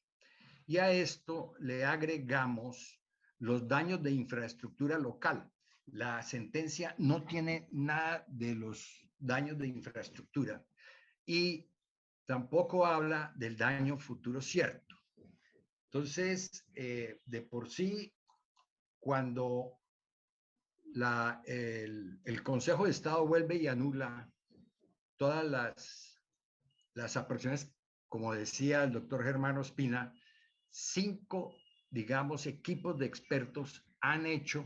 Y a esto le agregamos los daños de infraestructura local. La sentencia no tiene nada de los daños de infraestructura y tampoco habla del daño futuro cierto. Entonces, de por sí, cuando el Consejo de Estado vuelve y anula todas las aproximaciones, como decía el doctor Germán Ospina, 5, digamos, equipos de expertos han hecho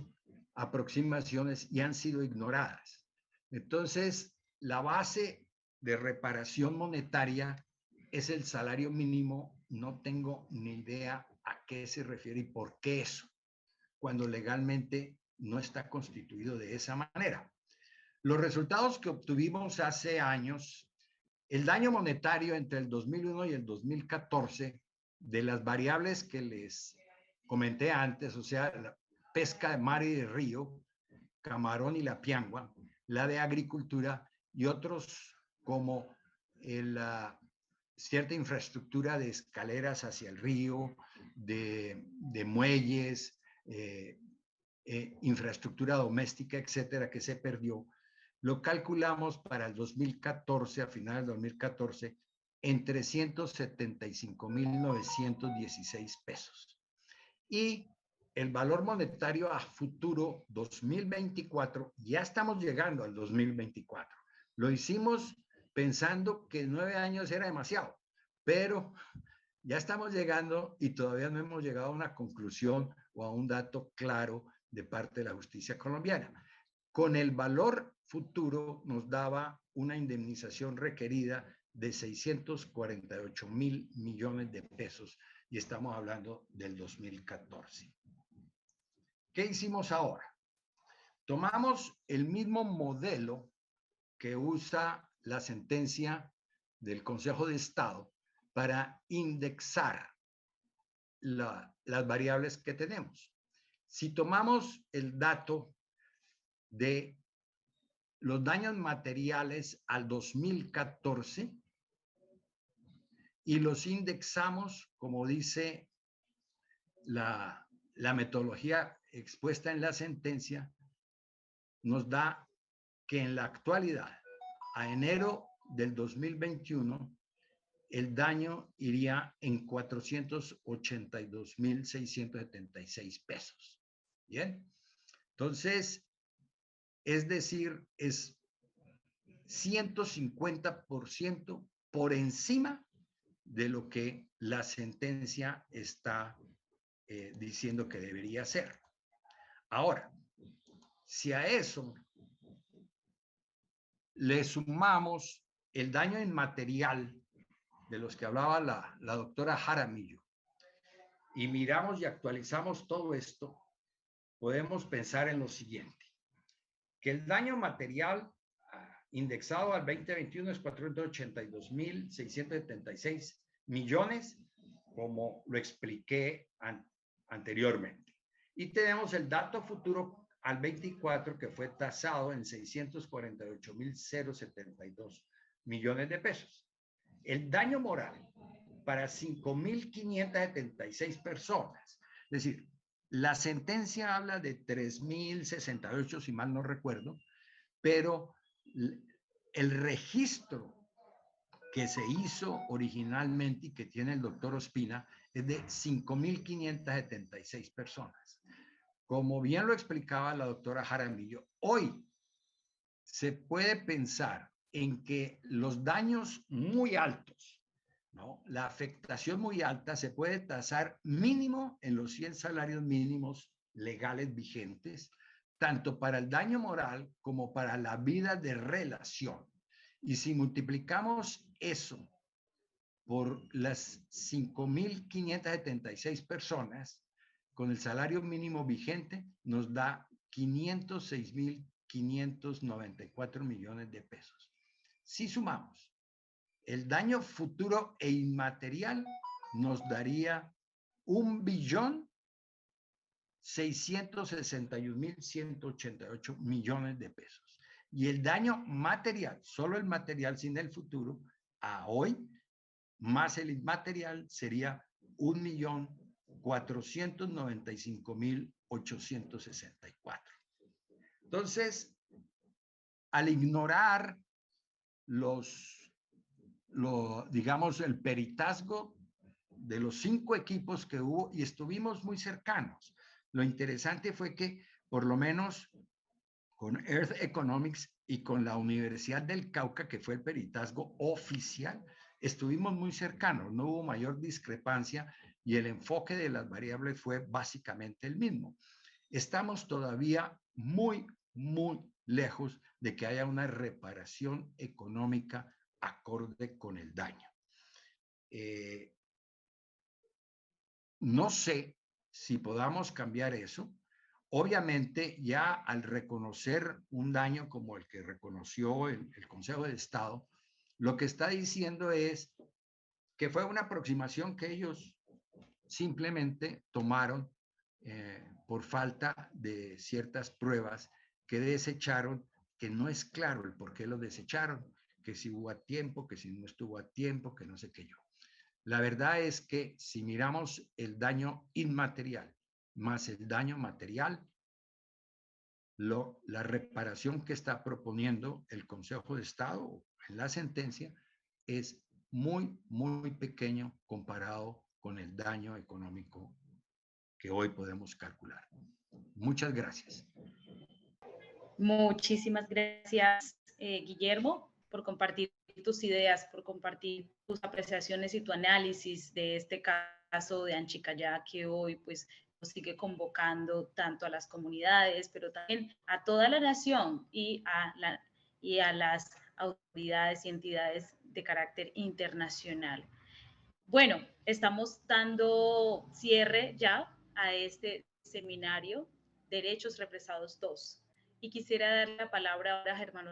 aproximaciones y han sido ignoradas. Entonces, la base de reparación monetaria es el salario mínimo. No tengo ni idea a qué se refiere y por qué eso, cuando legalmente no está constituido de esa manera. Los resultados que obtuvimos hace años, el daño monetario entre el 2001 y el 2014, de las variables que les comenté antes, o sea, la pesca de mar y de río, camarón y la piangua, la de agricultura y otros como cierta infraestructura de escaleras hacia el río, de muelles, infraestructura doméstica, etcétera, que se perdió, lo calculamos para el 2014, a finales del 2014, en 375.916 pesos. Y el valor monetario a futuro 2024, ya estamos llegando al 2024. Lo hicimos pensando que 9 años era demasiado, pero ya estamos llegando y todavía no hemos llegado a una conclusión o a un dato claro de parte de la justicia colombiana. Con el valor futuro nos daba una indemnización requerida de 648.000 millones de pesos y estamos hablando del 2014. ¿Qué hicimos ahora? Tomamos el mismo modelo que usa la sentencia del Consejo de Estado para indexar las variables que tenemos. Si tomamos el dato de los daños materiales al 2014 y los indexamos, como dice la metodología expuesta en la sentencia, nos da que en la actualidad, a enero del 2021, el daño iría en 482,676 pesos. Bien, entonces, es decir, es 150% por encima de lo que la sentencia está diciendo que debería ser. Ahora, si a eso le sumamos el daño inmaterial de los que hablaba la doctora Jaramillo y miramos y actualizamos todo esto, podemos pensar en lo siguiente, que el daño material indexado al 2021 es 482,676 millones, como lo expliqué anteriormente. Y tenemos el dato futuro al 24, que fue tasado en 648,072 millones de pesos. El daño moral para 5,576 personas. Es decir, la sentencia habla de 3,068, si mal no recuerdo, pero el registro que se hizo originalmente y que tiene el doctor Ospina es de 5,576 personas. Como bien lo explicaba la doctora Jaramillo, hoy se puede pensar en que los daños muy altos, ¿no? La afectación muy alta se puede tasar mínimo en los 100 salarios mínimos legales vigentes, tanto para el daño moral como para la vida de relación. Y si multiplicamos eso por las 5,576 personas, con el salario mínimo vigente, nos da 506,594 millones de pesos. Si sumamos el daño futuro e inmaterial, nos daría 1,661,188 millones de pesos. Y el daño material, solo el material sin el futuro, a hoy, más el inmaterial, sería 1,495,864. Entonces, al ignorar digamos, el peritazgo de los 5 equipos que hubo, y estuvimos muy cercanos. Lo interesante fue que, por lo menos con Earth Economics y con la Universidad del Cauca, que fue el peritazgo oficial, estuvimos muy cercanos, no hubo mayor discrepancia y el enfoque de las variables fue básicamente el mismo. Estamos todavía muy, muy lejos de que haya una reparación económica acorde con el daño. No sé si podamos cambiar eso. Obviamente, ya al reconocer un daño como el que reconoció el Consejo de Estado, lo que está diciendo es que fue una aproximación que ellos simplemente tomaron por falta de ciertas pruebas que desecharon, que no es claro el por qué lo desecharon, que si hubo a tiempo, que si no estuvo a tiempo, que no sé qué yo. La verdad es que si miramos el daño inmaterial más el daño material, la reparación que está proponiendo el Consejo de Estado en la sentencia es muy, muy pequeño comparado con el daño económico que hoy podemos calcular. Muchas gracias. Muchísimas gracias, Guillermo, por compartir tus ideas, por compartir tus apreciaciones y tu análisis de este caso de Anchicayá, que hoy pues nos sigue convocando tanto a las comunidades, pero también a toda la nación y a las autoridades y entidades de carácter internacional. Bueno, estamos dando cierre ya a este seminario Derechos Represados 2. Y quisiera dar la palabra ahora a Germán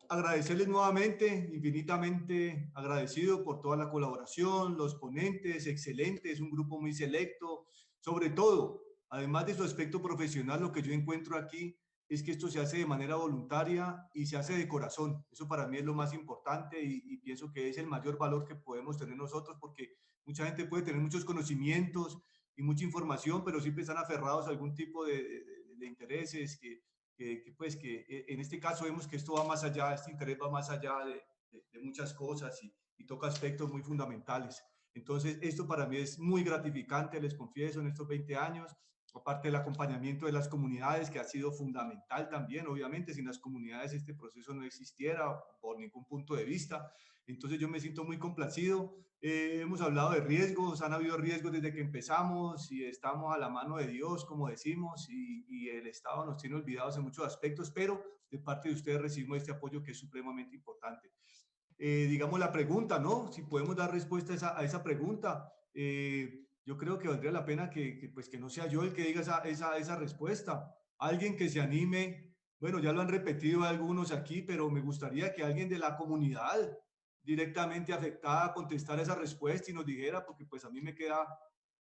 agradecerles nuevamente, infinitamente agradecido por toda la colaboración, los ponentes, excelentes, un grupo muy selecto, sobre todo, además de su aspecto profesional, lo que yo encuentro aquí es que esto se hace de manera voluntaria y se hace de corazón. Eso para mí es lo más importante y pienso que es el mayor valor que podemos tener nosotros, porque mucha gente puede tener muchos conocimientos y mucha información, pero siempre están aferrados a algún tipo de intereses que en este caso vemos que esto va más allá, este interés va más allá de muchas cosas y toca aspectos muy fundamentales. Entonces, esto para mí es muy gratificante, les confieso, en estos 20 años, aparte del acompañamiento de las comunidades, que ha sido fundamental también, obviamente, sin las comunidades este proceso no existiera por ningún punto de vista. Entonces, yo me siento muy complacido. Hemos hablado de riesgos, han habido riesgos desde que empezamos y estamos a la mano de Dios, como decimos, y el Estado nos tiene olvidados en muchos aspectos, pero de parte de ustedes recibimos este apoyo que es supremamente importante. Digamos la pregunta, ¿no? Si podemos dar respuesta a esa pregunta, yo creo que valdría la pena pues que no sea yo el que diga esa respuesta. Alguien que se anime, bueno, ya lo han repetido algunos aquí, pero me gustaría que alguien de la comunidad directamente afectada contestara esa respuesta y nos dijera, porque pues a mí me queda,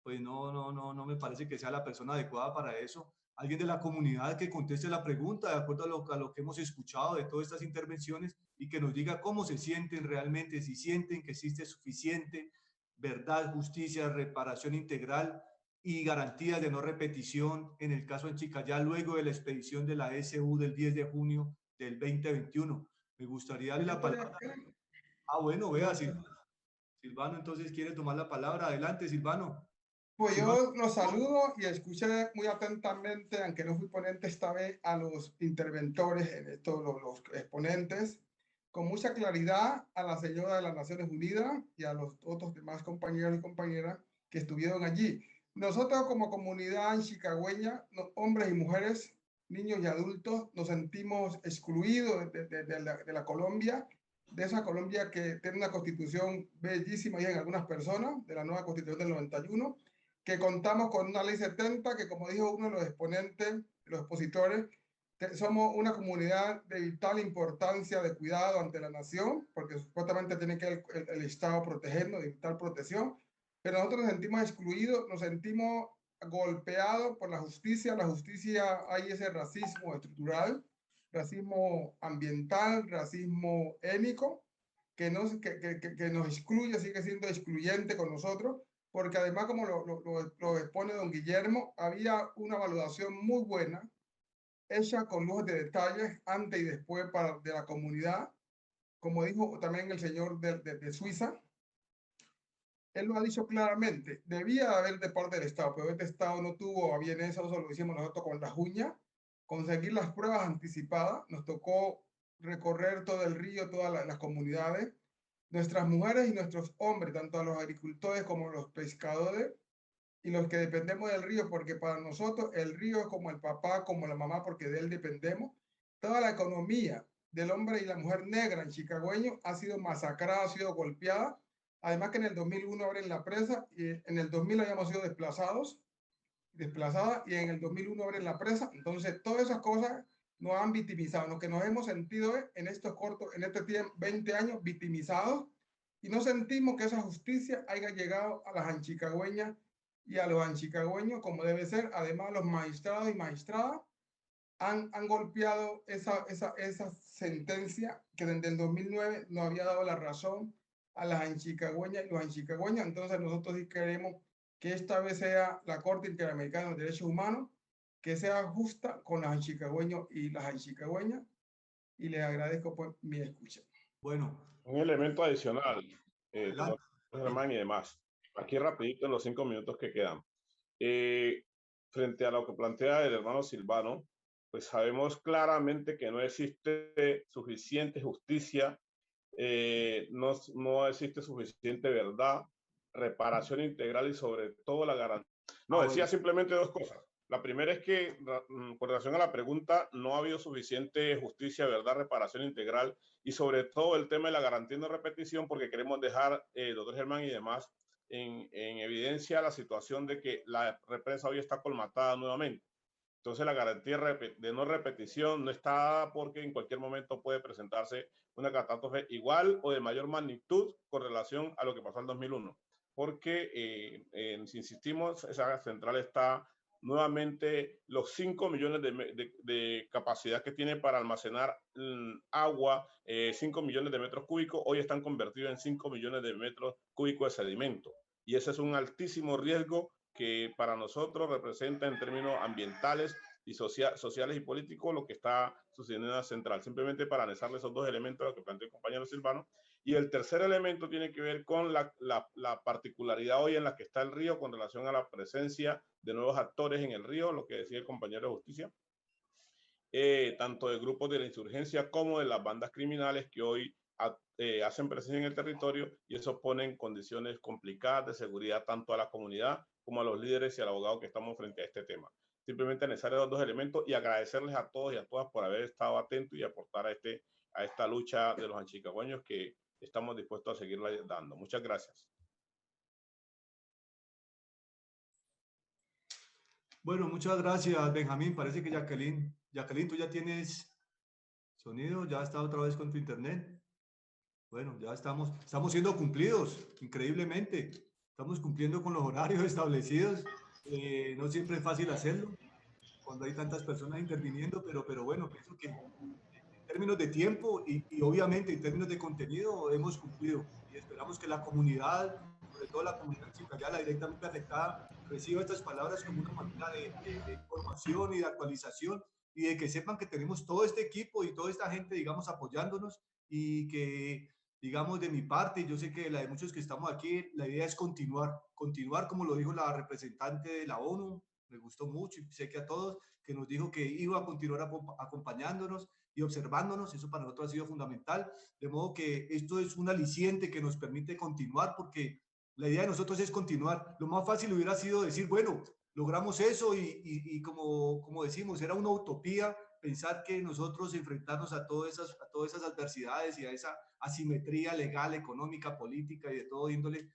pues no me parece que sea la persona adecuada para eso. Alguien de la comunidad que conteste la pregunta de acuerdo a lo que hemos escuchado de todas estas intervenciones y que nos diga cómo se sienten realmente, si sienten que existe suficiente verdad, justicia, reparación integral y garantías de no repetición en el caso en Chicayá luego de la expedición de la SU del 10 de junio del 2021. Me gustaría darle la palabra. Bueno, vea, Silvano, entonces quiere tomar la palabra. Adelante, Silvano. Pues yo los saludo y escuché muy atentamente, aunque no fui ponente esta vez, a los interventores, todos los exponentes, con mucha claridad a la señora de las Naciones Unidas y a los otros demás compañeros y compañeras que estuvieron allí. Nosotros como comunidad chicagüeña, hombres y mujeres, niños y adultos, nos sentimos excluidos de la Colombia, de esa Colombia que tiene una constitución bellísima y en algunas personas, de la nueva constitución del 91, que contamos con una ley 70 que, como dijo uno de los exponentes, los expositores, somos una comunidad de vital importancia de cuidado ante la nación, porque supuestamente tiene que el Estado protegernos, de vital protección, pero nosotros nos sentimos excluidos, nos sentimos golpeados por la justicia hay ese racismo estructural, racismo ambiental, racismo étnico, que nos excluye, sigue siendo excluyente con nosotros, porque además, como lo expone don Guillermo, había una evaluación muy buena, hecha con lujos de detalles antes y después de la comunidad, como dijo también el señor de Suiza. Él lo ha dicho claramente, debía haber de parte del Estado, pero este Estado no tuvo a bien eso lo hicimos nosotros con las uñas, conseguir las pruebas anticipadas, nos tocó recorrer todo el río, todas las comunidades, nuestras mujeres y nuestros hombres, tanto a los agricultores como a los pescadores y los que dependemos del río, porque para nosotros el río es como el papá, como la mamá, porque de él dependemos. Toda la economía del hombre y la mujer negra en chicagüeño ha sido masacrada, ha sido golpeada. Además que en el 2001 abren la presa y en el 2000 habíamos sido desplazadas y en el 2001 abren la presa. Entonces, todas esas cosas nos han victimizado. Lo que nos hemos sentido es, en este tiempo, 20 años, victimizados, y no sentimos que esa justicia haya llegado a las anchicagüeñas y a los anchicagüeños como debe ser. Además, los magistrados y magistradas han golpeado esa sentencia que desde el 2009 no había dado la razón a las anchicagüeñas y los anchicagüeños. Entonces, nosotros sí queremos que esta vez sea la Corte Interamericana de Derechos Humanos, que sea justa con los anchicagüeños y las anchicagüeñas, y les agradezco por mi escucha. Bueno. Un elemento adicional, Germán y demás. Aquí rapidito en los 5 minutos que quedan. Frente a lo que plantea el hermano Silvano, pues sabemos claramente que no existe suficiente justicia, no existe suficiente verdad, reparación integral y sobre todo la garantía. No, decía simplemente 2 cosas. La primera es que, con relación a la pregunta, no ha habido suficiente justicia, verdad, reparación integral y sobre todo el tema de la garantía de no repetición, porque queremos dejar, doctor Germán y demás, en evidencia la situación de que la represa hoy está colmatada nuevamente. Entonces la garantía de no repetición no está dada porque en cualquier momento puede presentarse una catástrofe igual o de mayor magnitud con relación a lo que pasó en 2001. Porque, si insistimos, esa central está nuevamente los 5 millones de capacidad que tiene para almacenar agua, 5 millones de metros cúbicos, hoy están convertidos en 5 millones de metros cúbicos de sedimento. Y ese es un altísimo riesgo que para nosotros representa en términos ambientales y sociales y políticos lo que está sucediendo en la central. Simplemente para analizar esos dos elementos, lo que planteó el compañero Silvano. Y el tercer elemento tiene que ver con la particularidad hoy en la que está el río con relación a la presencia de nuevos actores en el río, lo que decía el compañero de justicia, tanto de grupos de la insurgencia como de las bandas criminales que hoy hacen presencia en el territorio, y eso pone en condiciones complicadas de seguridad tanto a la comunidad como a los líderes y al abogado que estamos frente a este tema. Simplemente analizar esos dos elementos y agradecerles a todos y a todas por haber estado atentos y aportar a esta lucha de los anchicagüeños que estamos dispuestos a seguirla dando. Muchas gracias. Bueno, muchas gracias, Benjamín. Parece que Jacqueline, tú ya tienes sonido, ya está otra vez con tu internet. Bueno, ya estamos siendo cumplidos, increíblemente. Estamos cumpliendo con los horarios establecidos. No siempre es fácil hacerlo cuando hay tantas personas interviniendo, pero bueno, pienso que en términos de tiempo y obviamente en términos de contenido hemos cumplido. Y esperamos que la comunidad, sobre todo la comunidad chicayala directamente afectada, reciba estas palabras como una manera de información y de actualización, y de que sepan que tenemos todo este equipo y toda esta gente, digamos, apoyándonos, y que, digamos, de mi parte, yo sé que la de muchos que estamos aquí, la idea es continuar como lo dijo la representante de la ONU. Me gustó mucho y sé que a todos, que nos dijo que iba a continuar acompañándonos y observándonos. Eso para nosotros ha sido fundamental, de modo que esto es un aliciente que nos permite continuar, porque la idea de nosotros es continuar. Lo más fácil hubiera sido decir, bueno, logramos eso y como decimos, era una utopía pensar que nosotros enfrentarnos a todas esas adversidades y a esa asimetría legal, económica, política y de todo índole,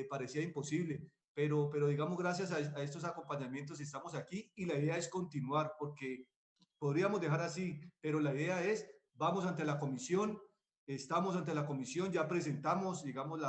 parecía imposible. Pero digamos, gracias a estos acompañamientos estamos aquí, y la idea es continuar, porque podríamos dejar así, pero la idea es, vamos ante la comisión, estamos ante la comisión, ya presentamos, digamos,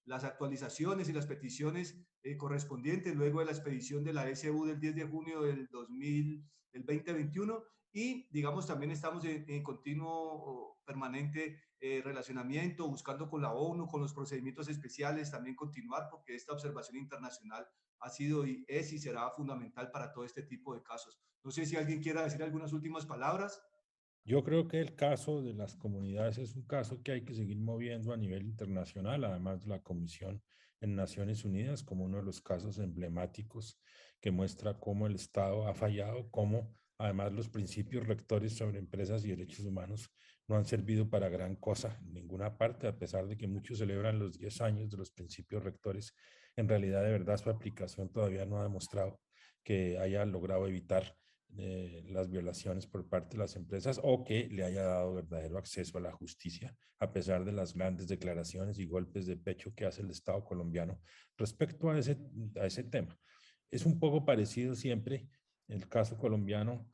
las actualizaciones y las peticiones correspondientes luego de la expedición de la SU del 10 de junio del 2021, y digamos también estamos en continuo permanente relacionamiento, buscando con la ONU, con los procedimientos especiales, también continuar, porque esta observación internacional ha sido y es y será fundamental para todo este tipo de casos. No sé si alguien quiera decir algunas últimas palabras. Yo creo que el caso de las comunidades es un caso que hay que seguir moviendo a nivel internacional, además de la Comisión en Naciones Unidas, como uno de los casos emblemáticos que muestra cómo el Estado ha fallado, cómo además los principios rectores sobre empresas y derechos humanos no han servido para gran cosa en ninguna parte, a pesar de que muchos celebran los 10 años de los principios rectores. En realidad, de verdad, su aplicación todavía no ha demostrado que haya logrado evitar las violaciones por parte de las empresas, o que le haya dado verdadero acceso a la justicia, a pesar de las grandes declaraciones y golpes de pecho que hace el Estado colombiano respecto a ese tema. Es un poco parecido siempre el caso colombiano,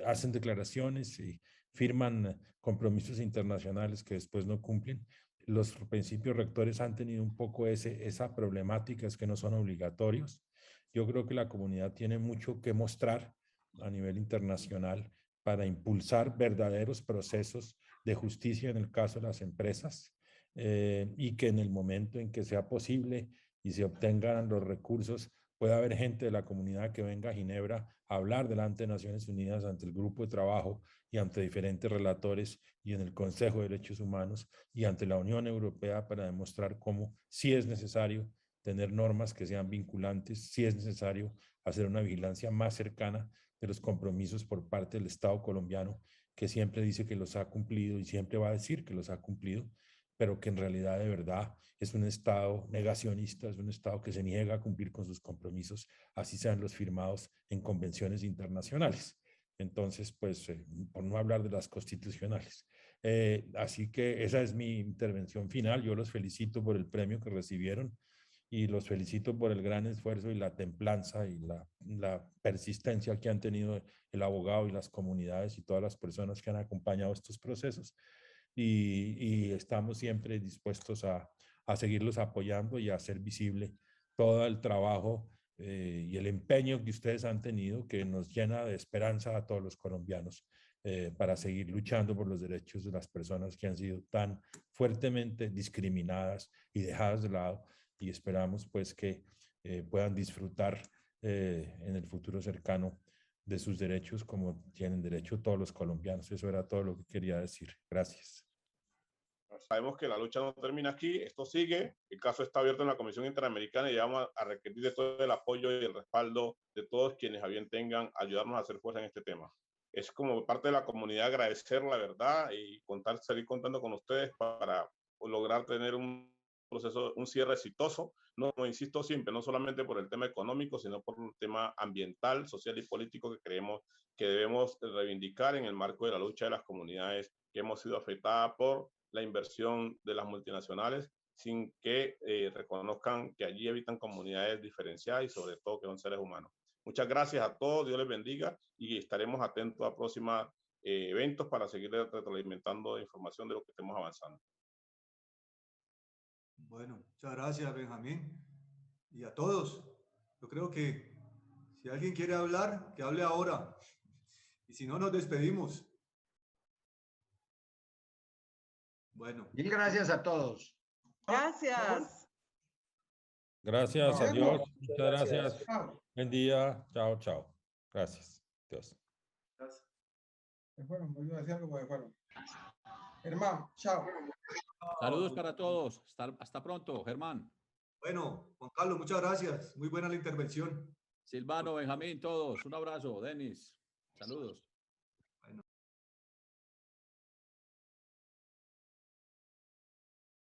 hacen declaraciones y firman compromisos internacionales que después no cumplen. Los principios rectores han tenido un poco esa problemática, es que no son obligatorios. Yo creo que la comunidad tiene mucho que mostrar a nivel internacional para impulsar verdaderos procesos de justicia en el caso de las empresas, y que en el momento en que sea posible y se obtengan los recursos, pueda haber gente de la comunidad que venga a Ginebra a hablar delante de Naciones Unidas, ante el grupo de trabajo y ante diferentes relatores y en el Consejo de Derechos Humanos y ante la Unión Europea, para demostrar cómo sí es necesario tener normas que sean vinculantes, sí es necesario hacer una vigilancia más cercana de los compromisos por parte del Estado colombiano, que siempre dice que los ha cumplido y siempre va a decir que los ha cumplido, pero que en realidad de verdad es un Estado negacionista, es un Estado que se niega a cumplir con sus compromisos, así sean los firmados en convenciones internacionales. Entonces, pues, por no hablar de las constitucionales. Así que esa es mi intervención final. Yo los felicito por el premio que recibieron y los felicito por el gran esfuerzo y la templanza y la persistencia que han tenido el abogado y las comunidades y todas las personas que han acompañado estos procesos. Y estamos siempre dispuestos a seguirlos apoyando y a hacer visible todo el trabajo y el empeño que ustedes han tenido, que nos llena de esperanza a todos los colombianos para seguir luchando por los derechos de las personas que han sido tan fuertemente discriminadas y dejadas de lado, y esperamos pues que puedan disfrutar en el futuro cercano de sus derechos como tienen derecho todos los colombianos. Eso era todo lo que quería decir. Gracias. Sabemos que la lucha no termina aquí, esto sigue, el caso está abierto en la Comisión Interamericana y vamos a requerir de todo el apoyo y el respaldo de todos quienes a bien tengan ayudarnos a hacer fuerza en este tema. Es como parte de la comunidad agradecer la verdad y seguir contando con ustedes para lograr tener un proceso, un cierre exitoso. No, como insisto siempre, no solamente por el tema económico, sino por un tema ambiental, social y político que creemos que debemos reivindicar en el marco de la lucha de las comunidades que hemos sido afectadas por la inversión de las multinacionales sin que reconozcan que allí habitan comunidades diferenciadas y sobre todo que son seres humanos. Muchas gracias a todos, Dios les bendiga y estaremos atentos a próximos eventos para seguir retroalimentando información de lo que estemos avanzando. Bueno, muchas gracias, Benjamín. Y a todos, yo creo que si alguien quiere hablar, que hable ahora. Y si no, nos despedimos. Bueno. Mil gracias a todos. Gracias. Gracias, adiós. Muchas gracias. Buen día. Chao, chao. Gracias. Dios. Gracias. Bueno, voy a decir algo, bueno. Germán, chao. Saludos para todos. Hasta pronto, Germán. Bueno, Juan Carlos, muchas gracias. Muy buena la intervención. Silvano, Benjamín, todos. Un abrazo. Denis, saludos.